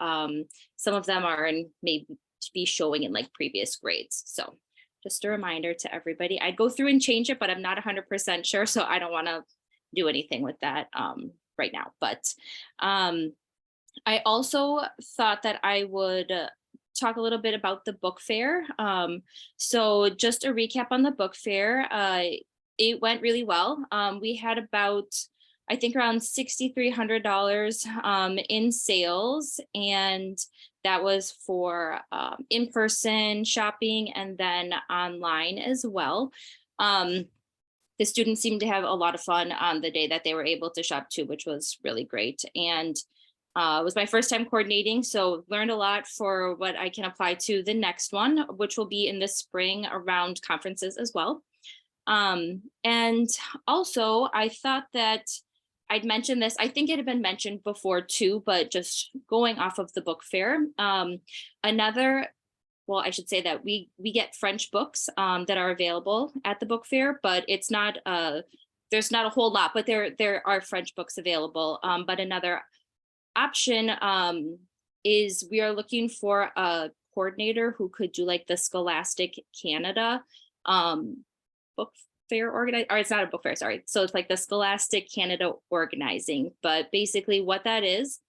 some of them are in, maybe be showing in like previous grades. So just a reminder to everybody. I'd go through and change it, but I'm not 100% sure. So I don't want to do anything with that right now. But I also thought that I would talk a little bit about the book fair. So just a recap on the book fair. It went really well. We had about, I think, around $6,300 in sales, and that was for in-person shopping and then online as well. The students seemed to have a lot of fun on the day that they were able to shop too, which was really great. And it was my first time coordinating, so learned a lot for what I can apply to the next one, which will be in the spring around conferences as well. And also, I thought that I'd mention this. I think it had been mentioned before too, but just going off of the book fair, well, I should say that we get French books that are available at the book fair, but it's not there's not a whole lot, but there are French books available. But another option is we are looking for a coordinator who could do like the Scholastic Canada book fair organize, or it's not a book fair, sorry. So it's like the Scholastic Canada organizing, but basically what that is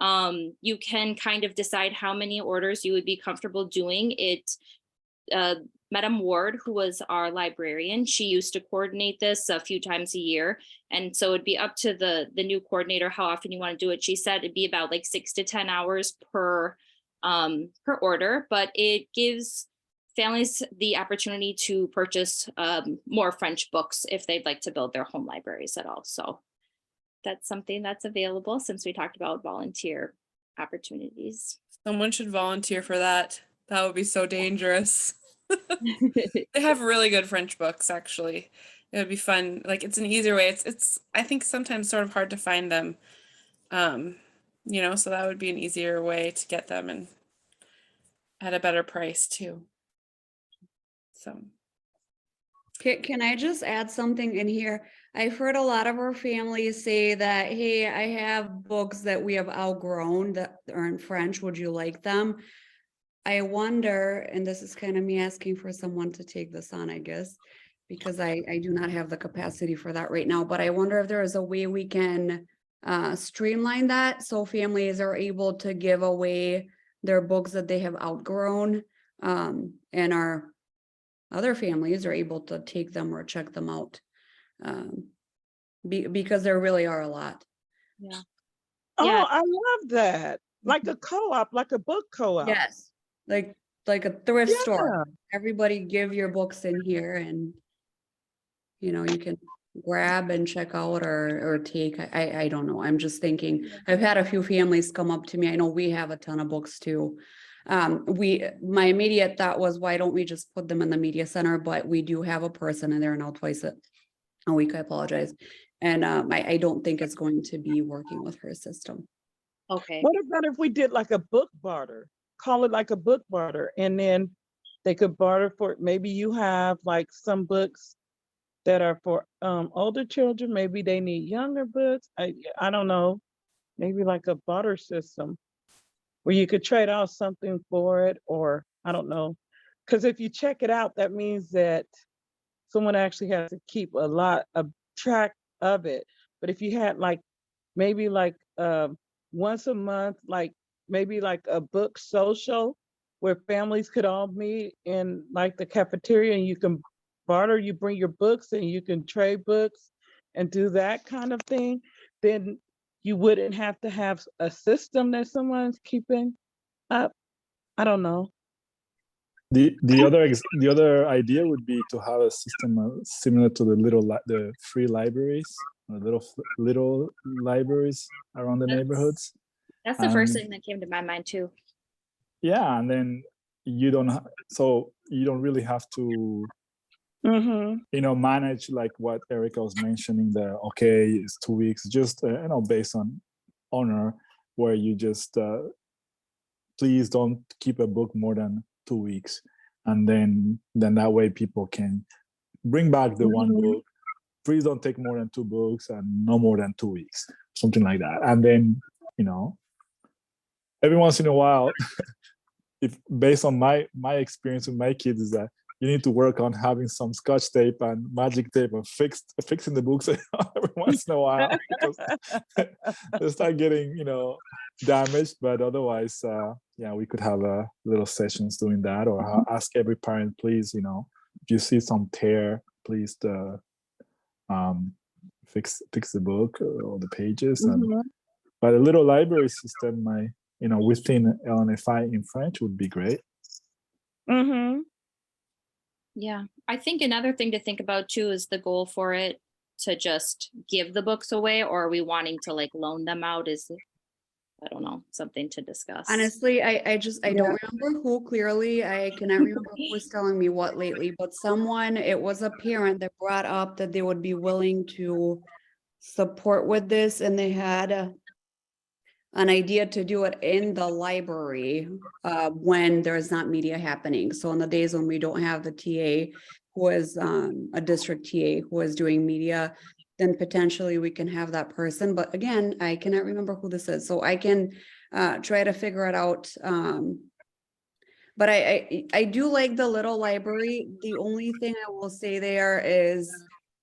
You can kind of decide how many orders you would be comfortable doing. Madam Ward, who was our librarian, she used to coordinate this a few times a year. And so it'd be up to the new coordinator how often you want to do it. She said it'd be about like 6 to 10 hours per order, but it gives families the opportunity to purchase more French books if they'd like to build their home libraries at all. So that's something that's available since we talked about volunteer opportunities. Someone should volunteer for that. That would be so dangerous. They have really good French books, actually. It would be fun. Like, it's an easier way. It's I think sometimes sort of hard to find them. So that would be an easier way to get them and at a better price too. So Can I just add something in here? I've heard a lot of our families say that, hey, I have books that we have outgrown that are in French. Would you like them? I wonder, and this is kind of me asking for someone to take this on, I guess, because I do not have the capacity for that right now, but I wonder if there is a way we can streamline that so families are able to give away their books that they have outgrown, and our other families are able to take them or check them out, because there really are a lot. Yeah. Oh, Yeah. I love that. Like a co-op, like a book co-op. Yes, like a thrift store. Yeah. Everybody give your books in here and, you can grab and check out or take. I don't know. I'm just thinking, I've had a few families come up to me. I know we have a ton of books too. My immediate thought was, why don't we just put them in the media center? But we do have a person in there now twice a week. I apologize. And I don't think it's going to be working with her system. Okay. What about if we did like a book barter? Call it like a book barter, and then they could barter for, maybe you have like some books that are for older children, maybe they need younger books. I don't know, maybe like a barter system where you could trade out something for it, or I don't know. Because if you check it out, that means that someone actually has to keep a track of it. But if you had like maybe like once a month, like maybe like a book social where families could all meet in like the cafeteria, and you can barter, you bring your books and you can trade books and do that kind of thing, then you wouldn't have to have a system that someone's keeping up. I don't know. The other idea would be to have a system similar to the free libraries, little libraries around the neighborhoods. That's the first thing that came to my mind too. Yeah, and then you don't really have to manage like what Erica was mentioning there. Okay, it's 2 weeks, just based on honor, where you just please don't keep a book more than 2 weeks, and then that way people can bring back the one book. Please don't take more than 2 books and no more than 2 weeks, something like that. And then every once in a while, if based on my experience with my kids, is that you need to work on having some Scotch tape and magic tape and fixing the books every once in a while, because they start getting damaged. But otherwise, we could have little sessions doing that, or ask every parent, please, if you see some tear, please fix the book or the pages. But a little library system, within LNFI in French would be great. Yeah, I think another thing to think about too is the goal for it to just give the books away, or are we wanting to like loan them out? I don't know, something to discuss. Honestly, I don't remember who clearly. I cannot remember who was telling me what lately, but it was a parent that brought up that they would be willing to support with this, and they had an idea to do it in the library when there's not media happening. So on the days when we don't have the TA who is a district TA who is doing media, then potentially we can have that person. But again, I cannot remember who this is. So I can try to figure it out. But I do like the little library. The only thing I will say there is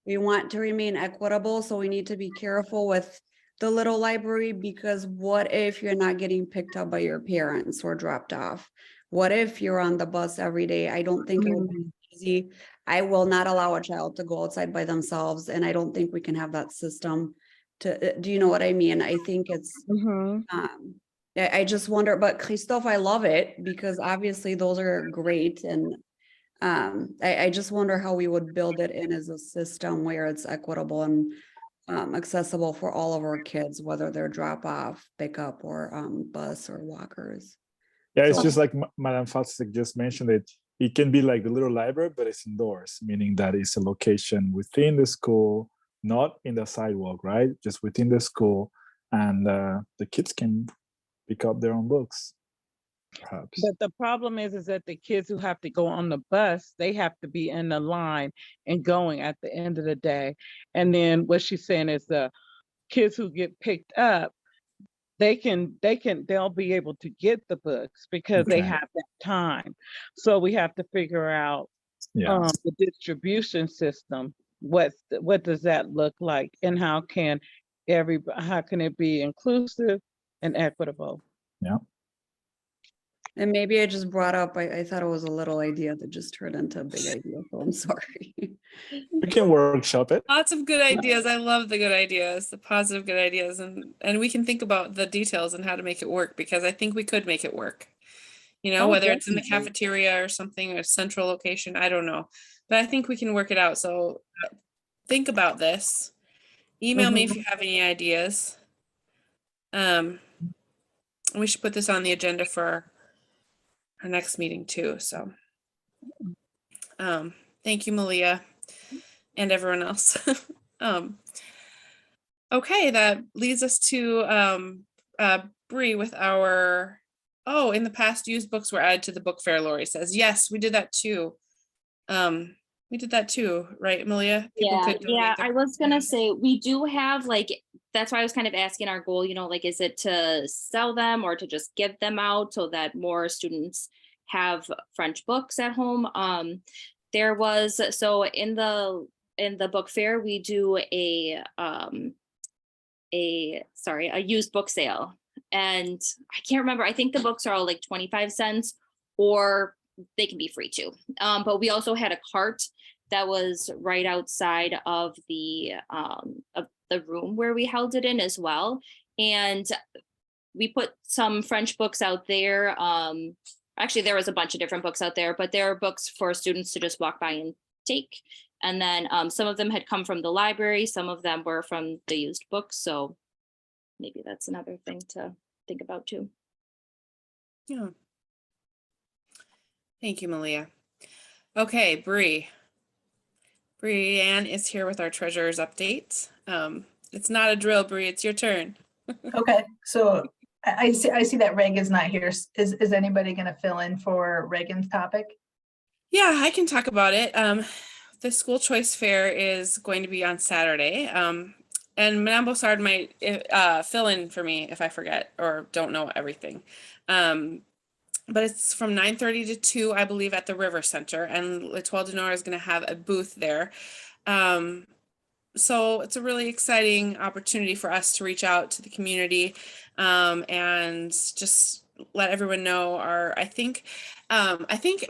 we want to remain equitable. So we need to be careful with the little library, because what if you're not getting picked up by your parents or dropped off? What if you're on the bus every day? I don't think it would be easy. I will not allow a child to go outside by themselves, and I don't think we can have that system to, do you know what I mean? I think it's, Mhm. I just wonder, but Christophe, I love it because obviously those are great, and I just wonder how we would build it in as a system where it's equitable and accessible for all of our kids, whether they're drop off, pickup, or bus or walkers. Yeah, it's So- just like Madame Fatsik just mentioned it. It can be like the little library, but it's indoors, meaning that it's a location within the school, not in the sidewalk, right? Just within the school, and the kids can pick up their own books, perhaps. But the problem is that the kids who have to go on the bus, they have to be in the line and going at the end of the day. And then what she's saying is the kids who get picked up, they'll be able to get the books because they Okay. have that time. So we have to figure out Yeah. the distribution system. What does that look like, and how can it be inclusive and equitable? And maybe I just brought up, I thought it was a little idea that just turned into a big idea, so I'm sorry. We can workshop it. Lots of good ideas. I love the good ideas, the positive good ideas, and we can think about the details and how to make it work, because I think we could make it work. You know, Oh, whether it's in the definitely. cafeteria or something, a central location, I don't know. But I think we can work it out. So think about this. Email me if you have any ideas. We should put this on the agenda for our next meeting too. So thank you, Malia, and everyone else. Okay, that leads us to Bree with our, oh, in the past used books were added to the book fair, Lori says. Yes, we did that too. We did that too, right, Malia? People Yeah, could donate yeah, their- I was gonna say, we do have like, that's why I was kind of asking our goal, you know, like, is it to sell them or to just give them out so that more students have French books at home? There was, so in the book fair, we do a used book sale. And I can't remember, I think the books are all like 25 cents, or they can be free too. But we also had a cart that was right outside of the room where we held it in as well. And we put some French books out there. Actually, there was a bunch of different books out there, but there are books for students to just walk by and take. And then some of them had come from the library. Some of them were from the used books. So maybe that's another thing to think about too. Yeah. Thank you, Malia. Okay, Bree. Breanne is here with our treasurer's update. It's not a drill, Bree, it's your turn. Okay, so I see that Reagan's not here. Is anybody gonna fill in for Reagan's topic? Yeah, I can talk about it. The school choice fair is going to be on Saturday. And Madame Bossard might fill in for me if I forget or don't know everything. But it's from 9:30 to 2, I believe, at the River Center, and L'Etoile du Nord is going to have a booth there. So it's a really exciting opportunity for us to reach out to the community and just let everyone know I think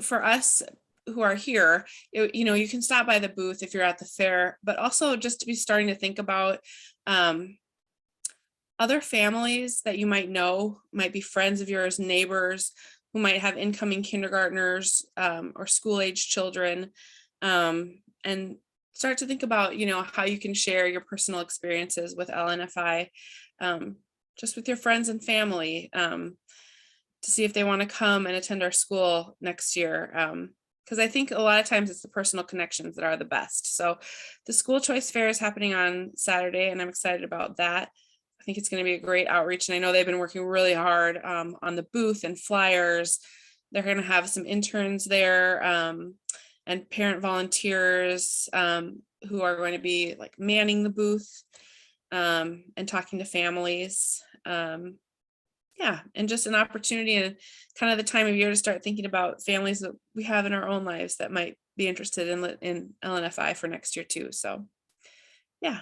for us who are here, you know, you can stop by the booth if you're at the fair, but also just to be starting to think about other families that you might know, might be friends of yours, neighbors, who might have incoming kindergartners or school age children, and start to think about, you know, how you can share your personal experiences with LNFI, just with your friends and family, to see if they want to come and attend our school next year. Because I think a lot of times it's the personal connections that are the best. So the school choice fair is happening on Saturday, and I'm excited about that. I think it's going to be a great outreach, and I know they've been working really hard on the booth and flyers. They're going to have some interns there and parent volunteers who are going to be like manning the booth and talking to families. Yeah, and just an opportunity and kind of the time of year to start thinking about families that we have in our own lives that might be interested in LNFI for next year too. So, yeah.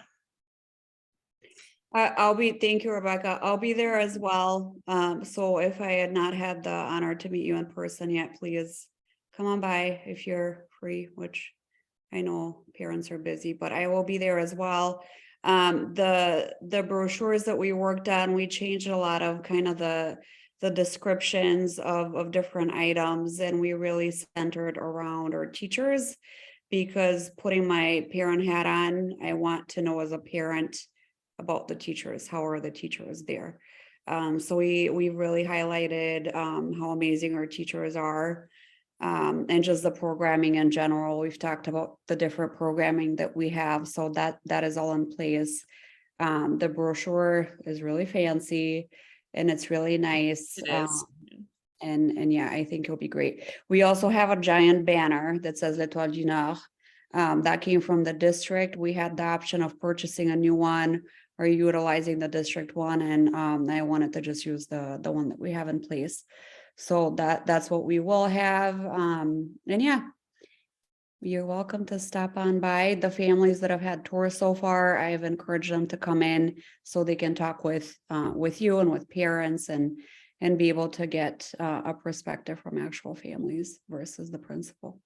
Thank you, Rebecca. I'll be there as well. So if I had not had the honor to meet you in person yet, please come on by if you're free, which I know parents are busy, but I will be there as well. The brochures that we worked on, we changed a lot of kind of the descriptions of different items, and we really centered around our teachers, because putting my parent hat on, I want to know as a parent about the teachers. How are the teachers there? So we really highlighted how amazing our teachers are, and just the programming in general. We've talked about the different programming that we have, so that is all in place. The brochure is really fancy and it's really nice. It is. And yeah, I think it'll be great. We also have a giant banner that says L'Étoile du Nord. That came from the district. We had the option of purchasing a new one or utilizing the district one, and I wanted to just use the one that we have in place. So that's what we will have. And yeah, you're welcome to stop on by. The families that have had tours so far, I have encouraged them to come in so they can talk with you and with parents and be able to get a perspective from actual families versus the principal.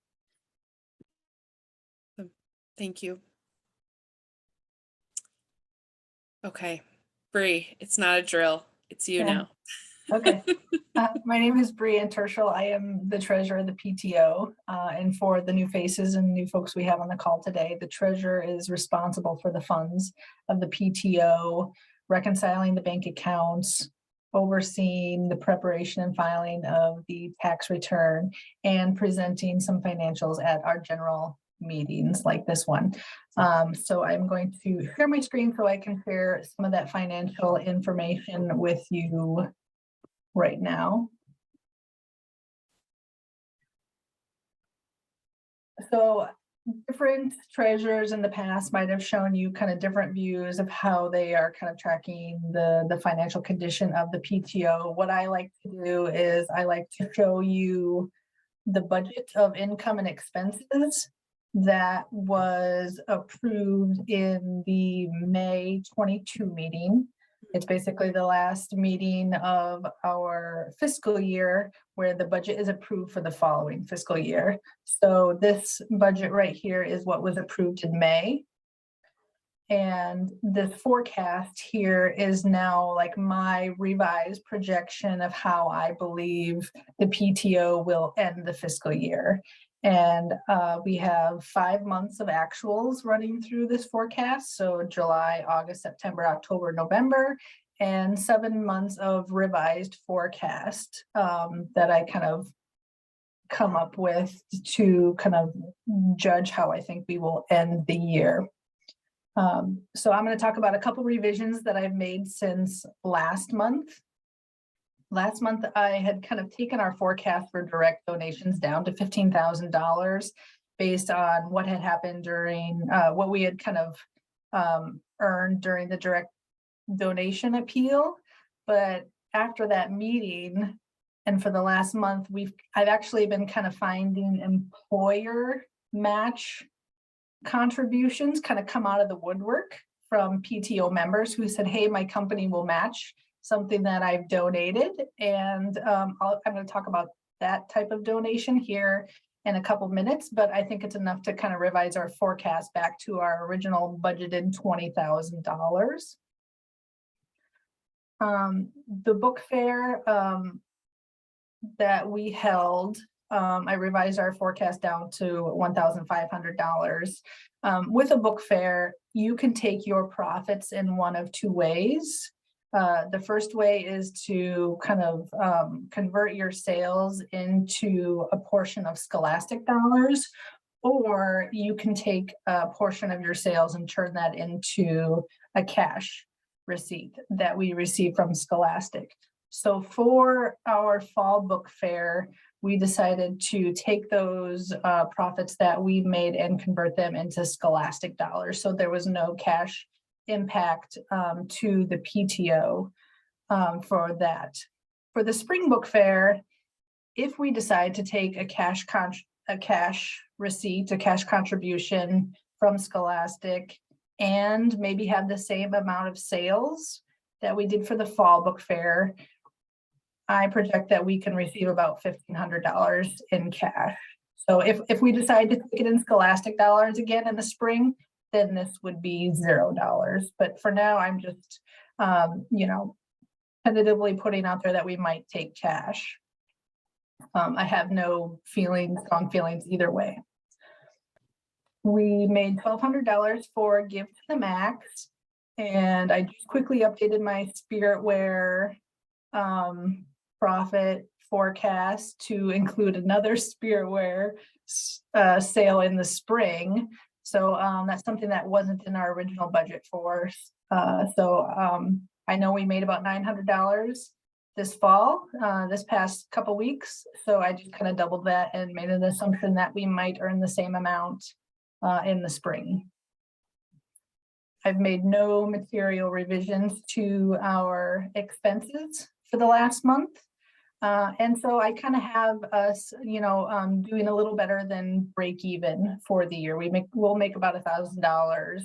Thank you. Okay, Bree, it's not a drill. It's you Yeah. now. Okay. My name is Bree Terschel. I am the treasurer of the PTO. And for the new faces and new folks we have on the call today, the treasurer is responsible for the funds of the PTO, reconciling the bank accounts, overseeing the preparation and filing of the tax return, and presenting some financials at our general meetings like this one. So I'm going to share my screen so I can share some of that financial information with you right now. So different treasurers in the past might have shown you kind of different views of how they are kind of tracking the financial condition of the PTO. What I like to do is I like to show you the budget of income and expenses that was approved in the May 22 meeting. It's basically the last meeting of our fiscal year where the budget is approved for the following fiscal year. So this budget right here is what was approved in May. And the forecast here is now like my revised projection of how I believe the PTO will end the fiscal year. And we have 5 months of actuals running through this forecast. So July, August, September, October, November, and 7 months of revised forecast that I kind of come up with to kind of judge how I think we will end the year. So I'm going to talk about a couple revisions that I've made since last month. Last month, I had kind of taken our forecast for direct donations down to $15,000 based on what had happened during what we had kind of earned during the direct donation appeal. But after that meeting, and for the last month, I've actually been kind of finding employer match contributions kind of come out of the woodwork from PTO members who said, hey, my company will match something that I've donated. And I'm going to talk about that type of donation here in a couple minutes, but I think it's enough to kind of revise our forecast back to our original budgeted $20,000. The book fair that we held, I revised our forecast down to $1,500. With a book fair, you can take your profits in one of two ways. The first way is to kind of convert your sales into a portion of Scholastic dollars, or you can take a portion of your sales and turn that into a cash receipt that we receive from Scholastic. So for our fall book fair, we decided to take those profits that we made and convert them into Scholastic dollars. So there was no cash impact to the PTO for that. For the spring book fair, if we decide to take a cash receipt, a cash contribution from Scholastic and maybe have the same amount of sales that we did for the fall book fair, I project that we can receive about $1,500 in cash. So if we decide to take it in Scholastic dollars again in the spring, then this would be $0. But for now, I'm just, you know, tentatively putting out there that we might take cash. I have no strong feelings either way. We made $1,200 for Give to the Max, and I just quickly updated my Spiritware profit forecast to include another Spiritware sale in the spring. So that's something that wasn't in our original budget for. I know we made about $900 this fall, this past couple weeks. So I just kind of doubled that and made an assumption that we might earn the same amount in the spring. I've made no material revisions to our expenses for the last month. And so I kind of have us, you know, doing a little better than break even for the year. We'll make about $1,000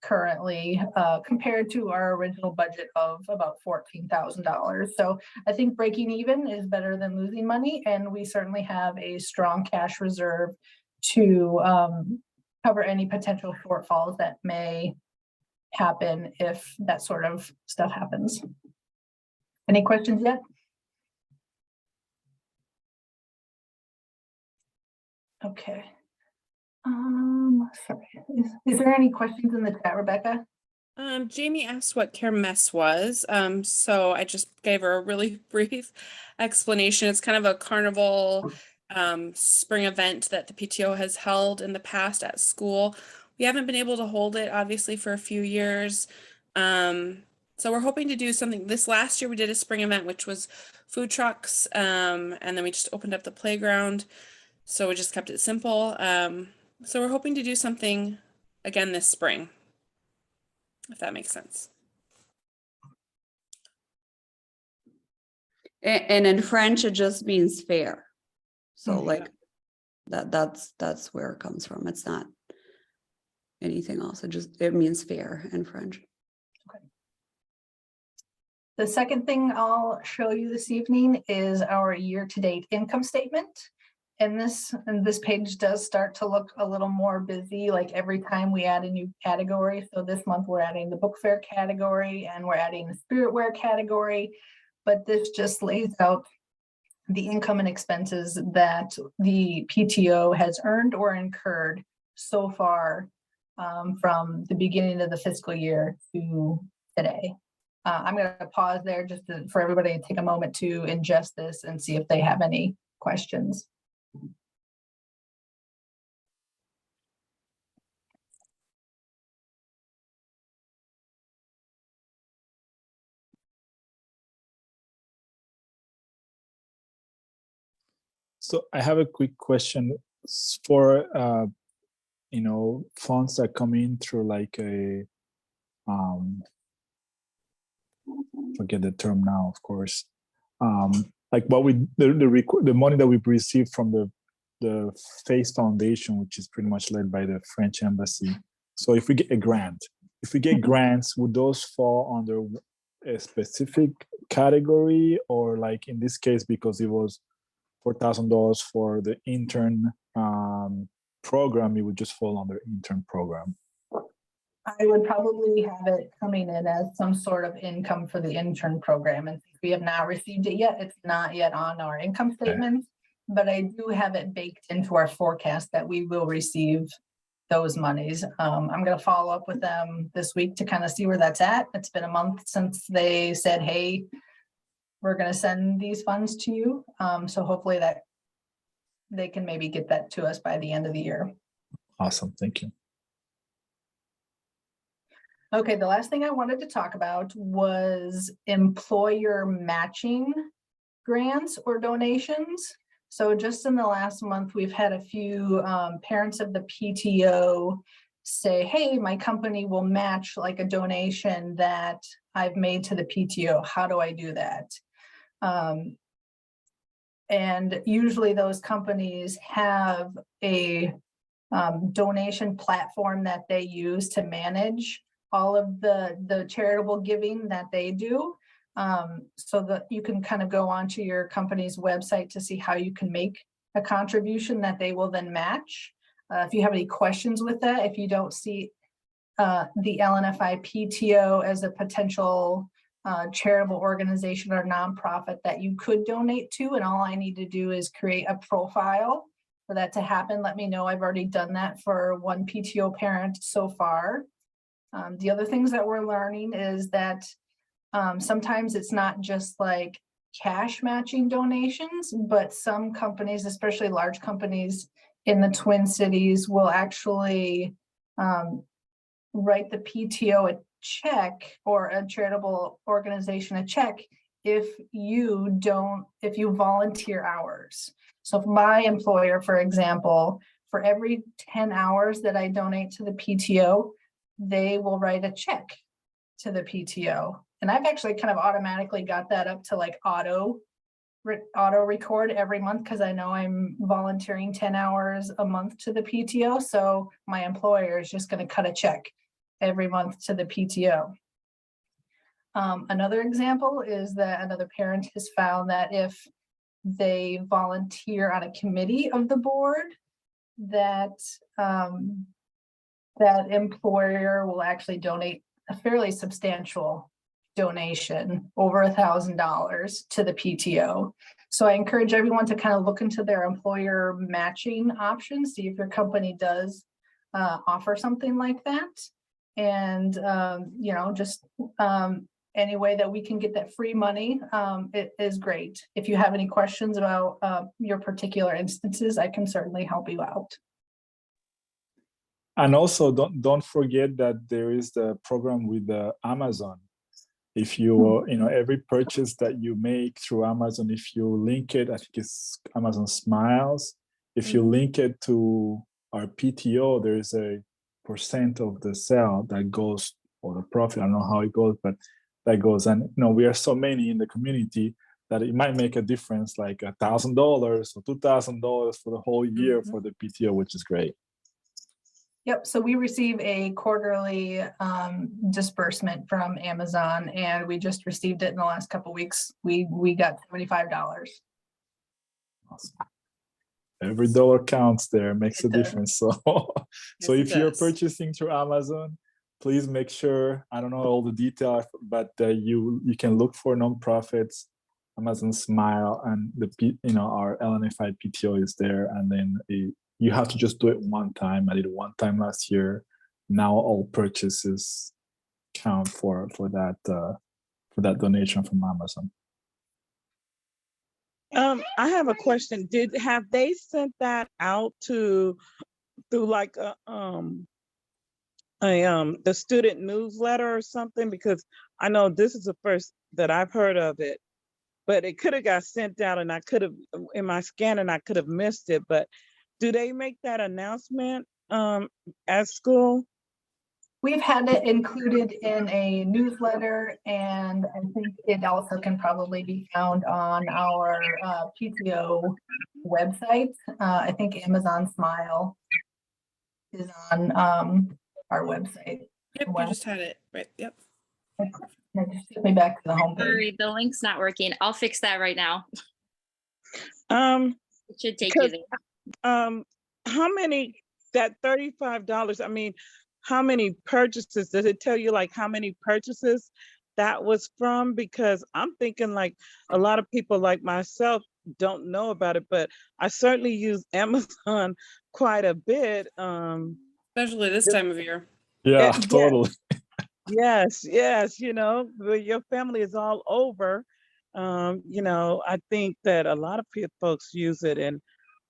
currently compared to our original budget of about $14,000. So I think breaking even is better than losing money, and we certainly have a strong cash reserve to cover any potential shortfalls that may happen if that sort of stuff happens. Any questions yet? Okay. Sorry. Is there any questions in the chat, Rebecca? Jamie asked what Kermesse was. So I just gave her a really brief explanation. It's kind of a carnival spring event that the PTO has held in the past at school. We haven't been able to hold it, obviously, for a few years. So we're hoping to do something. This last year we did a spring event, which was food trucks, and then we just opened up the playground. So we just kept it simple. So we're hoping to do something again this spring, if that makes sense. And in French, it just means fair. So Mhm. like that's where it comes from. It's not anything else. It means fair in French. The second thing I'll show you this evening is our year-to-date income statement. And this page does start to look a little more busy, like every time we add a new category. So this month we're adding the book fair category and we're adding the Spiritware category, but this just lays out the income and expenses that the PTO has earned or incurred so far from the beginning of the fiscal year to today. I'm going to pause there just for everybody to take a moment to ingest this and see if they have any questions. So I have a quick question for you know, funds that come in through like a forget the term now, of course. Like what the money that we've received from the FACE Foundation, which is pretty much led by the French Embassy. So if we get a grant, grants, would those fall under a specific category, or like in this case, because it was $4,000 for the intern program, it would just fall under intern program? I would probably have it coming in as some sort of income for the intern program. And since we have not received it yet, it's not yet on our income statement, but I do have it baked into our forecast that we will receive those monies. I'm going to follow up with them this week to kind of see where that's at. It's been a month since they said, hey, we're going to send these funds to you. So hopefully that they can maybe get that to us by the end of the year. Awesome. Thank you. Okay, the last thing I wanted to talk about was employer matching grants or donations. So just in the last month, we've had a few parents of the PTO say, hey, my company will match like a donation that I've made to the PTO. How do I do that? And usually those companies have a donation platform that they use to manage all of the charitable giving that they do. So that you can kind of go onto your company's website to see how you can make a contribution that they will then match. If you have any questions with that, if you don't see the LNFI PTO as a potential charitable organization or nonprofit that you could donate to, and all I need to do is create a profile for that to happen, let me know. I've already done that for one PTO parent so far. The other things that we're learning is that sometimes it's not just like cash matching donations, but some companies, especially large companies in the Twin Cities, will actually write the PTO a check, or a charitable organization a check, if you volunteer hours. So if my employer, for example, for every 10 hours that I donate to the PTO, they will write a check to the PTO. And I've actually kind of automatically got that up to like auto record every month, because I know I'm volunteering 10 hours a month to the PTO. So my employer is just going to cut a check every month to the PTO. Another example is that another parent has found that if they volunteer on a committee of the board, that that employer will actually donate a fairly substantial donation, over $1,000, to the PTO. So I encourage everyone to kind of look into their employer matching options, see if your company does offer something like that. And, you know, just any way that we can get that free money, it is great. If you have any questions about your particular instances, I can certainly help you out. And also don't forget that there is the program with Amazon. If you, you know, every purchase that you make through Amazon, if you link it, I think it's Amazon Smiles, if you link it to our PTO, there is a % of the sale that goes, or the profit, I don't know how it goes, but that goes. And, you know, we are so many in the community that it might make a difference, like $1,000 or $2,000 for the whole year for the PTO, which is great. Yep, so we receive a quarterly disbursement from Amazon, and we just received it in the last couple of weeks. We got $75. Awesome. Every dollar counts there, makes a It does. difference. So, so Yes, if it you're does. purchasing through Amazon, please make sure, I don't know all the details, but you can look for nonprofits, Amazon Smile, and our LNFI PTO is there, and then you have to just do it one time. I did it one time last year. Now all purchases count for that donation from Amazon. I have a question. Have they sent that out through like the student newsletter or something? Because I know this is the first that I've heard of it, but it could have got sent out, and I could have, in my scanning, I could have missed it. But do they make that announcement at school? We've had it included in a newsletter, and I think it also can probably be found on our PTO website. I think Amazon Smile is on our website. Yep, you just had it, right, yep. It just took me back to the homepage. Sorry, the link's not working. I'll fix that right now. It should take you because- there. How many, that $35, I mean, how many purchases, does it tell you like how many purchases that was from? Because I'm thinking like a lot of people like myself don't know about it, but I certainly use Amazon quite a bit. Especially this time of year. Yeah, Yeah. totally. Yes, you know, your family is all over. You know, I think that a lot of folks use it, and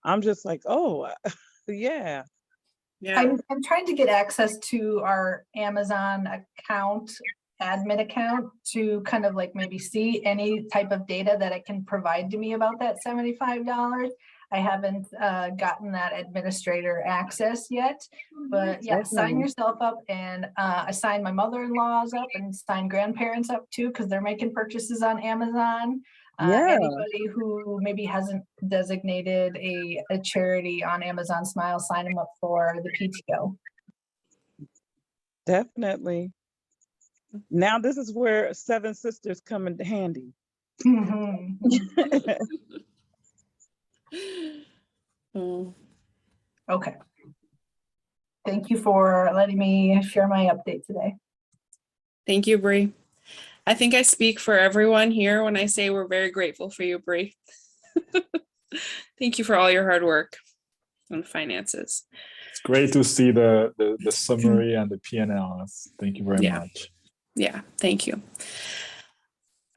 I'm just like, oh, yeah. Yeah, I'm trying to get access to our Amazon account, admin account, to kind of like maybe see any type of data that it can provide to me about that $75. I haven't gotten that administrator access yet, but yeah, sign Definitely. yourself up, and I signed my mother-in-laws up and signed grandparents up too, because they're making purchases on Amazon. Yeah. Anybody who maybe hasn't designated a charity on Amazon Smile, sign them up for the PTO. Definitely. Now this is where Seven Sisters come into handy. Mhm. Oh, Okay. Thank you for letting me share my update today. thank you, Bree. I think I speak for everyone here when I say we're very grateful for you, Bree. Thank you for all your hard work on finances. It's great to see the summary and the P&Ls. Thank you very Yeah. much. Yeah, thank you.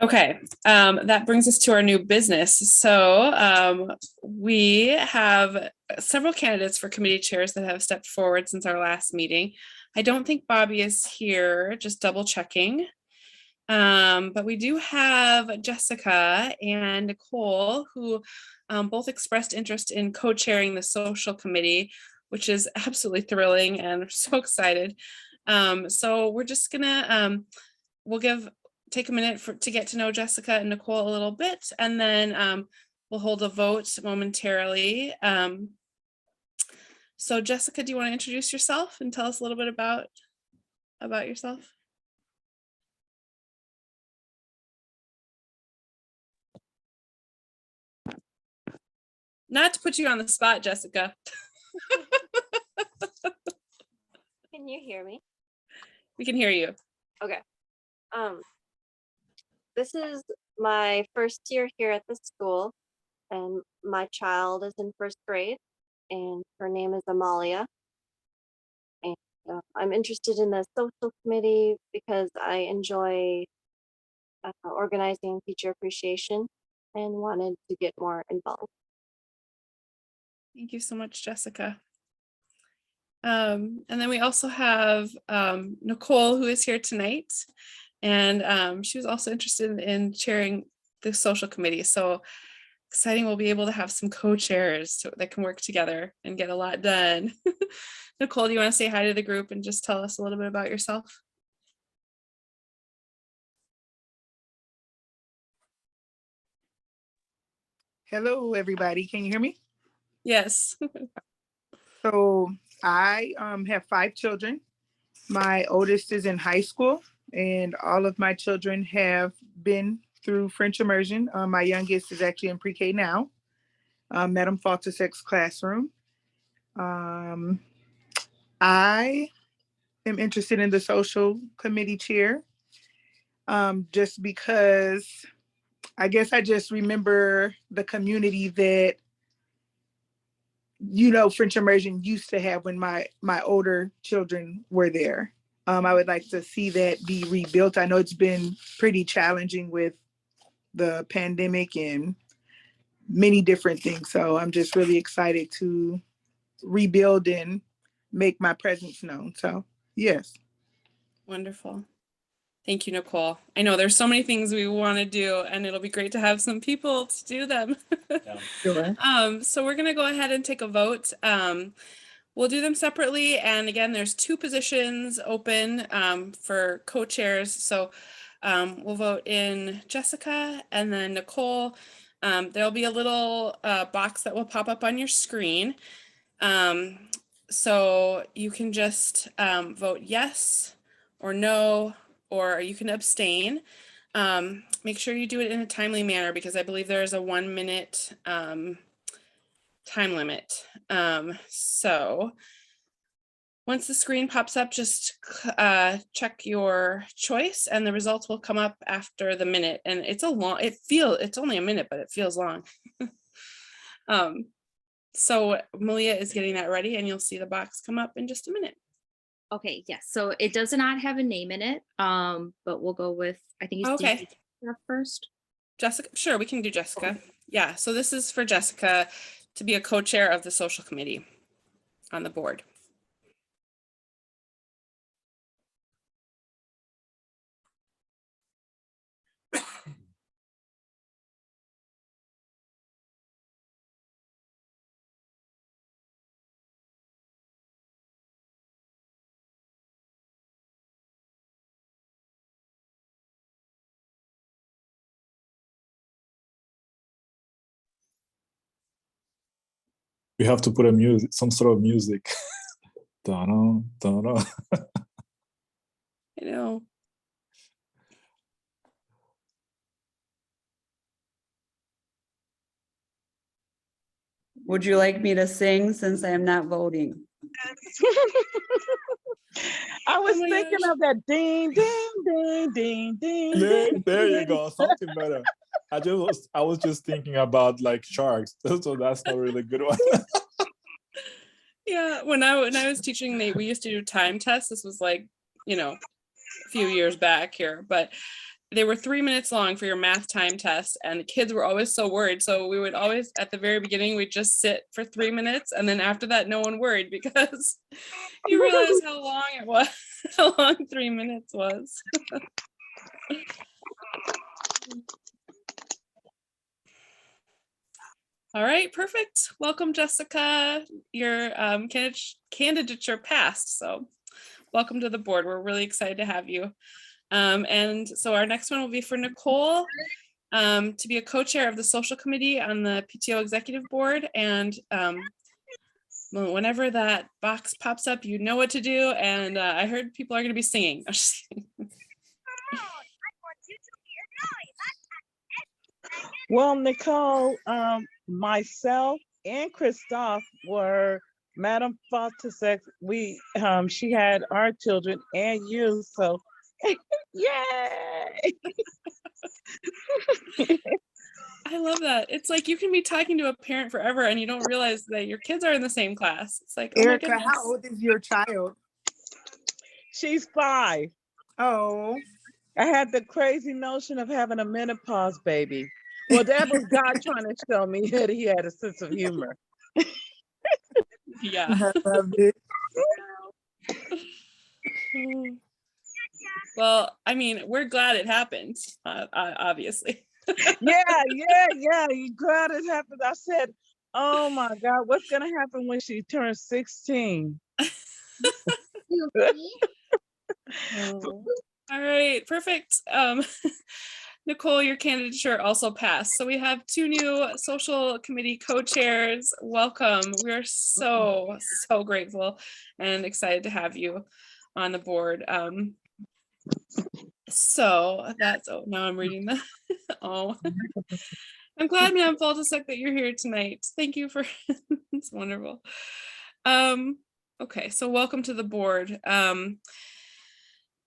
Okay, that brings us to our new business. So we have several candidates for committee chairs that have stepped forward since our last meeting. I don't think Bobby is here, just double checking. But we do have Jessica and Nicole who both expressed interest in co-chairing the social committee, which is absolutely thrilling and we're so excited. So we're just gonna, we'll take a minute to get to know Jessica and Nicole a little bit, and then we'll hold a vote momentarily. So Jessica, do you want to introduce yourself and tell us a little bit about yourself? Not to put you on the spot, Jessica. Can you hear me? We can hear you. Okay. This is my first year here at the school, and my child is in first grade, and her name is Amalia. And I'm interested in the social committee because I enjoy organizing teacher appreciation and wanted to get more involved. Thank you so much, Jessica. And then we also have Nicole, who is here tonight. And she was also interested in chairing the social committee. So exciting, we'll be able to have some co-chairs that can work together and get a lot done. Nicole, do you want to say hi to the group and just tell us a little bit about yourself? Hello, everybody. Can you hear me? Yes. So I have 5 children. My oldest is in high school, and all of my children have been through French immersion. My youngest is actually in pre-K now, Madam Faltersex classroom. I am interested in the social committee chair, just because I guess I just remember the community that French immersion used to have when my older children were there. I would like to see that be rebuilt. I know it's been pretty challenging with the pandemic and many different things. So I'm just really excited to rebuild and make my presence known. So yes. Wonderful. Thank you, Nicole. I know there's so many things we want to do, and it'll be great to have some people to do them. Sure. So we're going to go ahead and take a vote. We'll do them separately. And again, there's 2 positions open for co-chairs. So we'll vote in Jessica and then Nicole. There'll be a little box that will pop up on your screen. So you can just vote yes or no, or you can abstain. Make sure you do it in a timely manner because I believe there is a 1 minute time limit. So once the screen pops up, just check your choice and the results will come up after the minute. And it's only a minute, but it feels long. So Malia is getting that ready and you'll see the box come up in just a minute. Okay, yes. So it does not have a name in it, but we'll go with, I think it's Okay. first. Jessica, sure, we can do Jessica. Okay. Yeah, so this is for Jessica to be a co-chair of the social committee on the board. We have to put a music, some sort of music. Da-da, da-da. I know. Would you like me to sing since I am not voting? I was my thinking gosh. of that ding, ding, ding, ding, ding, There, ding. there you go, something better. I was just thinking about like sharks, so that's not really a good one. Yeah, when I was teaching, we used to do time tests. This was like, a few years back here, but they were 3 minutes long for your math time test, and the kids were always so worried. So we would always, at the very beginning, we'd just sit for 3 minutes, and then after that, no one worried because you realize how long it was, how long 3 minutes was. All right, perfect. Welcome, Jessica. Your candidature passed, so welcome to the board. We're really excited to have you. And so our next one will be for Nicole to be a co-chair of the social committee on the PTO executive board. And whenever that box pops up, you know what to do. And I heard people are going to be singing. Well, Nicole, myself and Christophe were Madam Fontasek. She had our children and you, so yay! I love that. It's like you can be talking to a parent forever and you don't realize that your kids are in the same class. It's like, oh my Erica, goodness. how old is your child? She's 5. Oh, I had the crazy notion of having a menopause baby. Well, that was God trying to show me that he had a sense of humor. Yeah. I love it. Well, I mean, we're glad it happened, obviously. Yeah. You glad it happened. I said, oh my God, what's gonna happen when she turns 16? All right, perfect. Nicole, your candidature also passed. So we have 2 new social committee co-chairs. Welcome. We are so grateful and excited to have you on the board. So that's, oh, now I'm reading the, oh. I'm glad, Madam Fontasek, that you're here tonight. Thank you for, it's wonderful. Okay, so welcome to the board.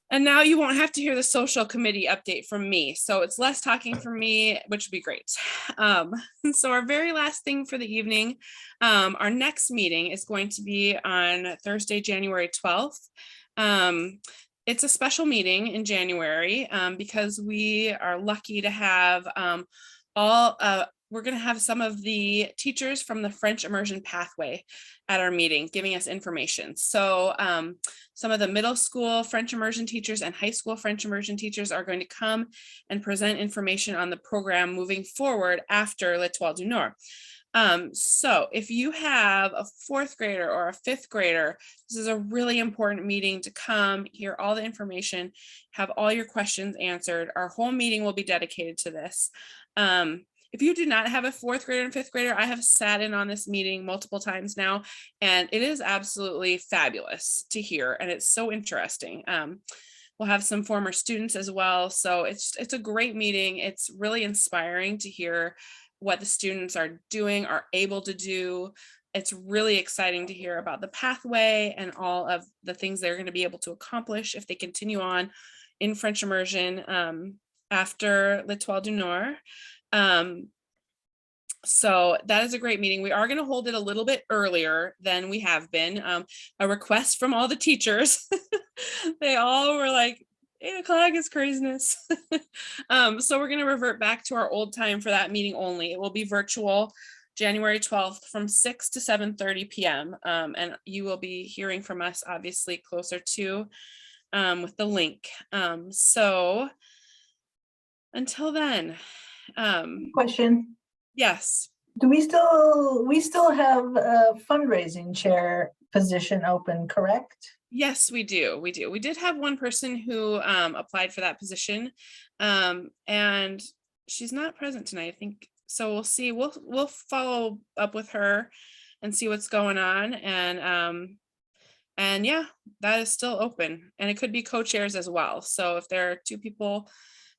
And now you won't have to hear the social committee update from me. So it's less talking from me, which would be great. So our very last thing for the evening, our next meeting is going to be on Thursday, January 12th. It's a special meeting in January because we are lucky to have we're going to have some of the teachers from the French immersion pathway at our meeting giving us information. So some of the middle school French immersion teachers and high school French immersion teachers are going to come and present information on the program moving forward after L'Etoile du Nord. So if you have a 4th grader or a 5th grader, this is a really important meeting to come, hear all the information, have all your questions answered. Our whole meeting will be dedicated to this. If you do not have a 4th grader and 5th grader, I have sat in on this meeting multiple times now, and it is absolutely fabulous to hear, and it's so interesting. We'll have some former students as well, so it's a great meeting. It's really inspiring to hear what the students are doing, are able to do. It's really exciting to hear about the pathway and all of the things they're going to be able to accomplish if they continue on in French immersion after L'Etoile du Nord. So that is a great meeting. We are going to hold it a little bit earlier than we have been. A request from all the teachers. They all were like, 8 o'clock is craziness. So we're going to revert back to our old time for that meeting only. It will be virtual January 12th from 6 to 7:30 p.m. And you will be hearing from us obviously closer to with the link. So until then. Question. Yes. Do we still have a fundraising chair position open, correct? Yes, we do. We did have one person who applied for that position, and she's not present tonight, I think. So we'll see. We'll follow up with her and see what's going on. And yeah, that is still open, and it could be co-chairs as well. So if there are two people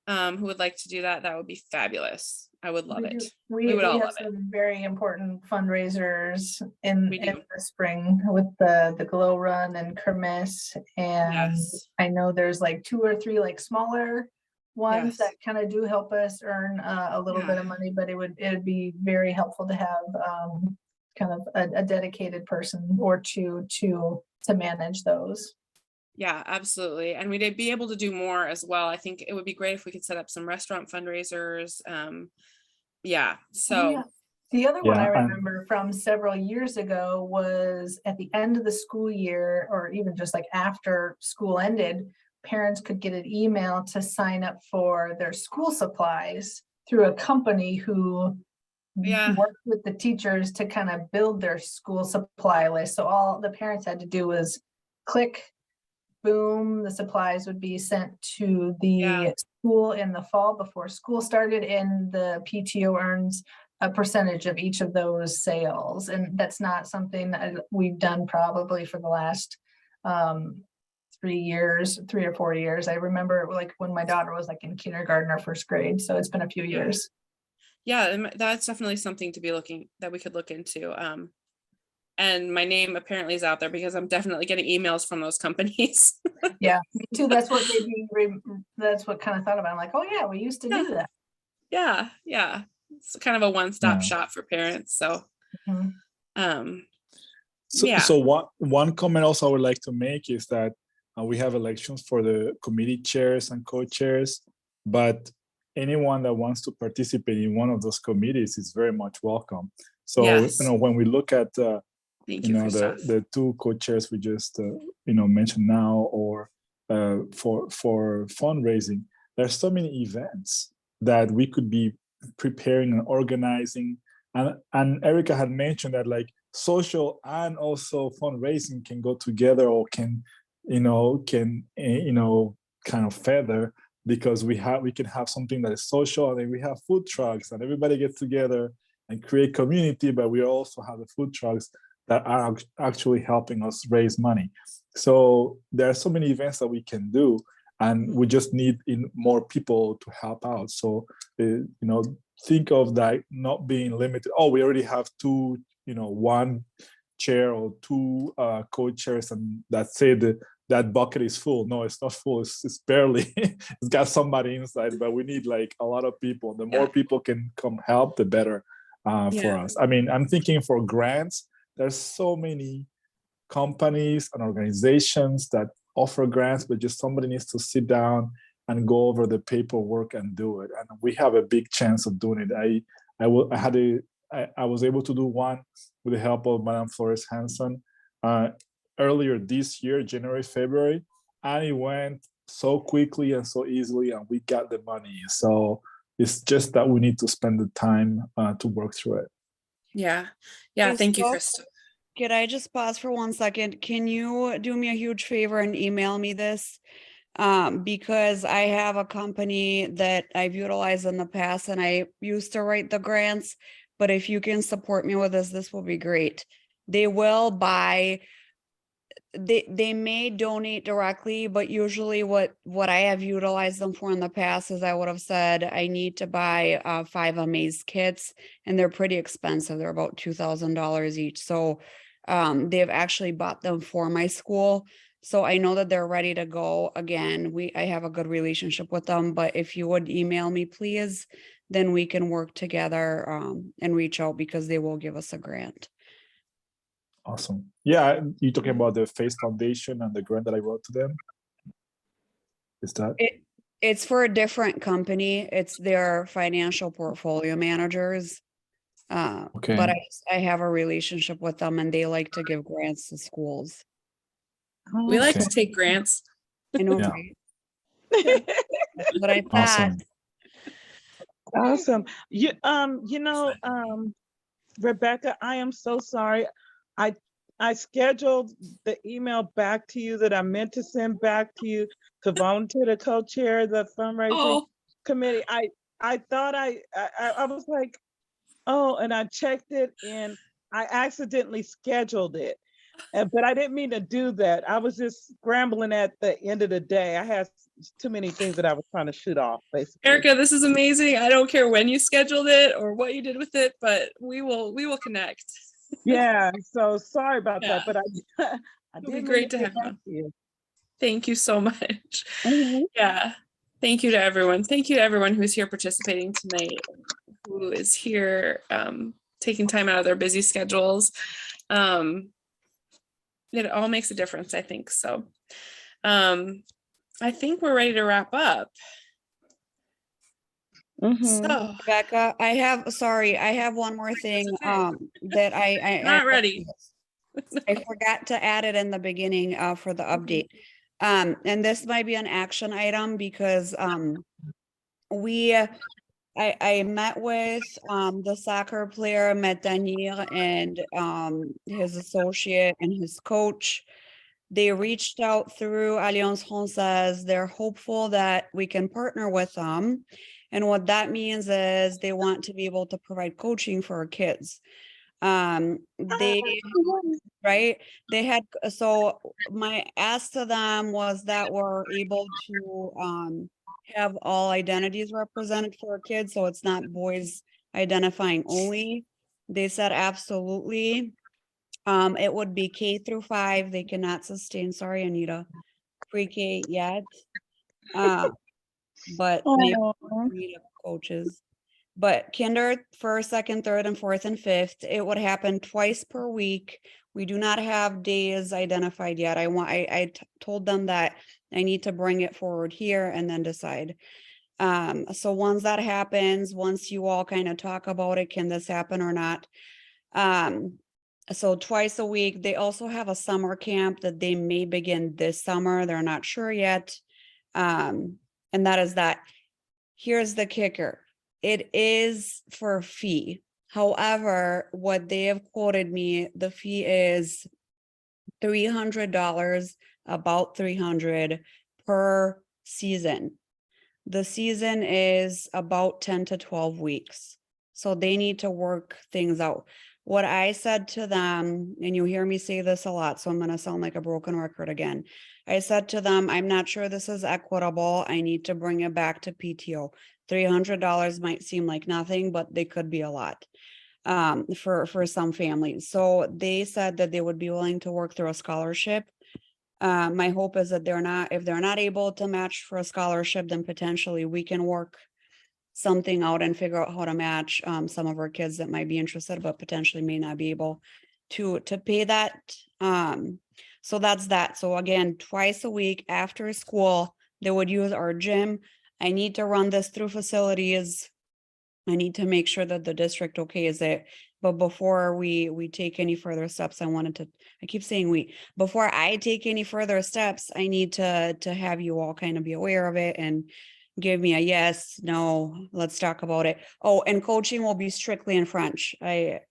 who would like to do that, that would be fabulous. I would love it. We would all have love it. some very important fundraisers in We do. the spring with the Glow Run and Kermesse. And Yes. I know there's like 2 or 3 like smaller ones Yes. that kind of do help us earn a little bit of Yeah. money, but it'd be very helpful to have kind of a dedicated person or two to manage those. Yeah, absolutely. And we'd be able to do more as well. I think it would be great if we could set up some restaurant fundraisers. Yeah, so Yeah. The other one I Yeah, and- remember from several years ago was at the end of the school year, or even just like after school ended, parents could get an email to sign up for their school supplies through a company who Yeah. worked with the teachers to kind of build their school supply list. So all the parents had to do was click, boom, the supplies would be sent to the Yeah. school in the fall before school started, and the PTO earns a percentage of each of those sales. And that's not something that we've done probably for the last 3 or 4 years. I remember like when my daughter was like in kindergarten or first grade, so it's been a few years. yeah, that's definitely something to be that we could look into. And my name apparently is out there because I'm definitely getting emails from those companies. Yeah, me too. That's what made me that's what kind of thought about it. I'm like, oh yeah, we used to do that. Yeah. It's kind of a one-stop Yeah. shop for parents. So Mhm. So, Yeah. so one comment also I would like to make is that we have elections for the committee chairs and co-chairs, but anyone that wants to participate in one of those committees is very much welcome. So, Yes. when we look at Thank you you, know Christoph. the two co-chairs we just mentioned now, or for fundraising, there's so many events that we could be preparing and organizing, and Erica had mentioned that like social and also fundraising can go together, or can kind of feather, because we can have something that is social, and then we have food trucks and everybody gets together and create community, but we also have the food trucks that are actually helping us raise money. So there are so many events that we can do, and we just need more people to help out. So think of that not being limited. Oh, we already have one chair or two co-chairs, and that's it. That bucket is full. No, it's not full. It's barely. It's got somebody inside, but we need like a lot of people. The more people can come help, the better for Yeah. us. I mean, I'm thinking for grants. There's so many companies and organizations that offer grants, but just somebody needs to sit down and go over the paperwork and do it. And we have a big chance of doing it. I was able to do one with the help of Madame Flores Hanson earlier this year, January, February, and it went so quickly and so easily, and we got the money. So it's just that we need to spend the time to work through it. Yeah. Hey, Thank you, Steph, Christoph. Could I just pause for 1 second? Can you do me a huge favor and email me this? Because I have a company that I've utilized in the past, and I used to write the grants, but if you can support me with this will be great. They will buy, they may donate directly, but usually what I have utilized them for in the past is I would have said, I need to buy 5 Amaze kits, and they're pretty expensive. They're about $2,000 each. So they've actually bought them for my school. So I know that they're ready to go. Again, I have a good relationship with them, but if you would email me, please, then we can work together and reach out, because they will give us a grant. Awesome. Yeah, you're talking about the FACE Foundation and the grant that I wrote to them? Is that? It's for a different company. It's their financial portfolio managers. Okay. But I have a relationship with them, and they like to give grants to schools. We like Okay. to take grants. I know, Yeah. right? But I thought, Awesome. Awesome. Rebecca, I am so sorry. I scheduled the email back to you that I meant to send back to you to volunteer to co-chair the fundraising committee. I thought I was like, oh, and I checked it, and I accidentally scheduled it. But I didn't mean to do that. I was just scrambling at the end of the day. I had too many things that I was trying to shoot off, basically. Erica, this is amazing. I don't care when you scheduled it or what you did with it, but we will connect. Yeah, so sorry about Yeah. that, but I It'll be did great to have you on. you. Thank you so much. Mhm. Yeah. Thank you to everyone. Thank you to everyone who's here participating tonight, who is here taking time out of their busy schedules. It all makes a difference, I think. So I think we're ready to wrap up. Mhm. So Becca, I have one more thing, okay. that Not ready. I forgot to add it in the beginning, for the update. And this might be an action item because, I met with, the soccer player, met Daniel and, his associate and his coach. They reached out through Alliance Française. They're hopeful that we can partner with them. And what that means is they want to be able to provide coaching for our kids. They, right? They had, so my ask to them was that we're able to have all identities represented for our kids, so it's not boys identifying only. They said absolutely. It would be K through 5. They cannot sustain, sorry, Anita, pre-K yet. But maybe Aw. need of coaches. But kinder, first, second, third, and fourth, and fifth, it would happen twice per week. We do not have days identified yet. I told them that I need to bring it forward here and then decide. So once that happens, once you all kind of talk about it, can this happen or not? So twice a week. They also have a summer camp that they may begin this summer. They're not sure yet. And that is that. Here's the kicker. It is for a fee. However, what they have quoted me, the fee is $300, about 300 per season. The season is about 10 to 12 weeks. So they need to work things out. What I said to them, and you hear me say this a lot, so I'm going to sound like a broken record again. I said to them, I'm not sure this is equitable. I need to bring it back to PTO. $300 might seem like nothing, but they could be a lot for some families. So they said that they would be willing to work through a scholarship. My hope is that if they're not able to match for a scholarship, then potentially we can work something out and figure out how to match some of our kids that might be interested, but potentially may not be able to pay that. So that's that. So again, twice a week after school, they would use our gym. I need to run this through facilities. I need to make sure that the district okays it. But before we take any further steps, I keep saying before I take any further steps, I need to have you all kind of be aware of it and give me a yes, no, let's talk about it. Oh, and coaching will be strictly in French. I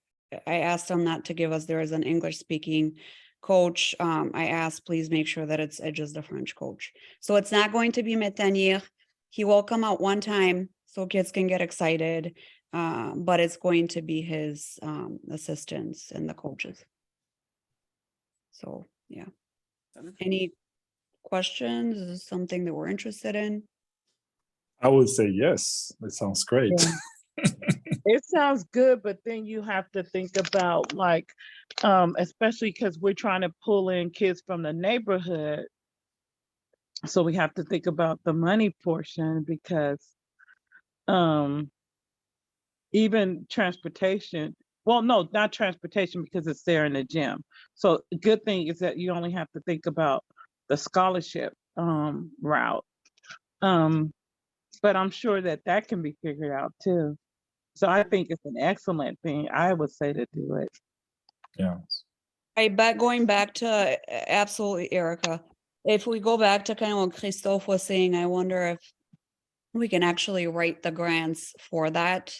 asked them not to give us, there is an English speaking coach. I asked, please make sure that it's just the French coach. So it's not going to be Metanier. He will come out one time so kids can get excited, but it's going to be his assistants and the coaches. So, yeah. Any questions? Is this something that we're interested in? I would say yes. It sounds great. Yeah. It sounds good, but then you have to think about like, especially because we're trying to pull in kids from the neighborhood. So we have to think about the money portion because even transportation, well, no, not transportation because it's there in the gym. So the good thing is that you only have to think about the scholarship route. But I'm sure that can be figured out too. So I think it's an excellent thing. I would say to do it. Yeah. I bet going back to absolutely, Erica, if we go back to kind of what Christophe was saying, I wonder if we can actually write the grants for that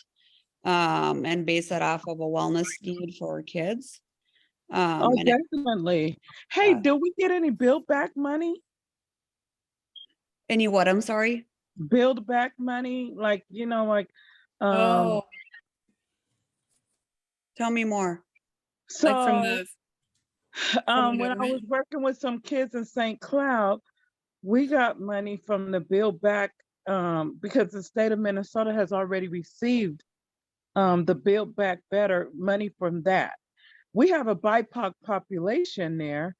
and base it off of a wellness need for our kids. Oh, And definitely. Hey, did we get any build back money? any what? I'm sorry. Build back money, like like Oh, Tell me more. Like from So, the when I government? was working with some kids in St. Cloud, we got money from the Build Back, because the state of Minnesota has already received the Build Back Better money from that. We have a BIPOC population there,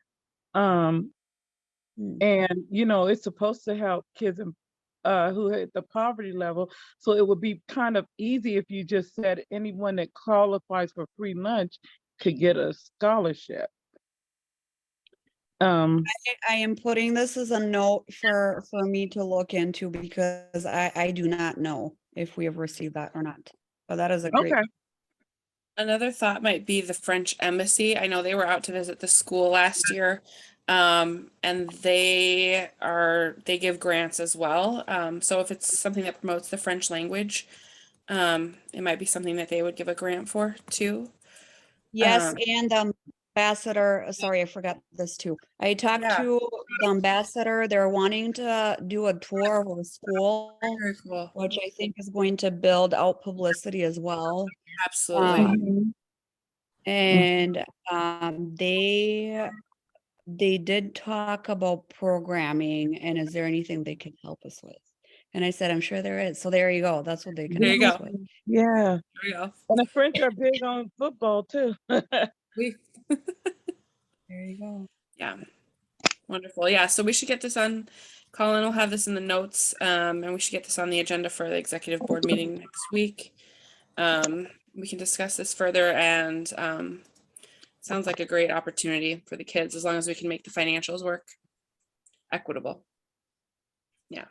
and it's supposed to help kids who hit the poverty level. So it would be kind of easy if you just said anyone that qualifies for free lunch could get a scholarship. I am putting this as a note for me to look into because I do not know if we have received that or not. But that is a great. Okay. Another thought might be the French embassy. I know they were out to visit the school last year. And they give grants as well. So if it's something that promotes the French language, it might be something that they would give a grant for too. Yes, and ambassador, sorry, I forgot this too. I talked Yeah. to the ambassador. They're wanting to do a tour of the school, Very cool. which I think is going to build out publicity as well. Absolutely. And they did talk about programming and is there anything they can help us with? And I said, I'm sure there is. So there you go. That's what they can There you help go. us with. Yeah. There we go. And the French are big on football too. There you go. Yeah. Wonderful. Yeah. So we should get this on. Colin will have this in the notes, and we should get this on the agenda for the executive board meeting next week. We can discuss this further, and sounds like a great opportunity for the kids as long as we can make the financials work equitable. Yeah.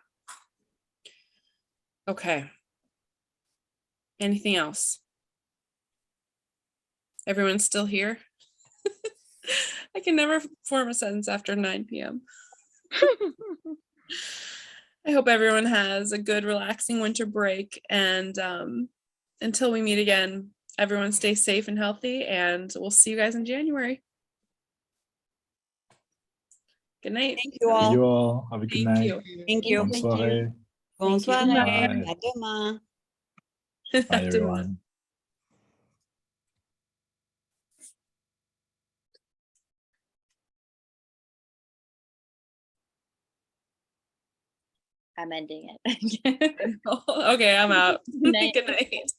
Okay. Anything else? Everyone's still here? I can never form a sentence after 9 p.m. I hope everyone has a good, relaxing winter break. And until we meet again, everyone stay safe and healthy, and we'll see you guys in January. Good night. Thank you Thank all. you all. Have a good Thank night. you. Thank you. Bonne soirée. Bonsoir. Bye. À demain. Bye, everyone. I'm ending it. Okay, I'm out. Night. Good night.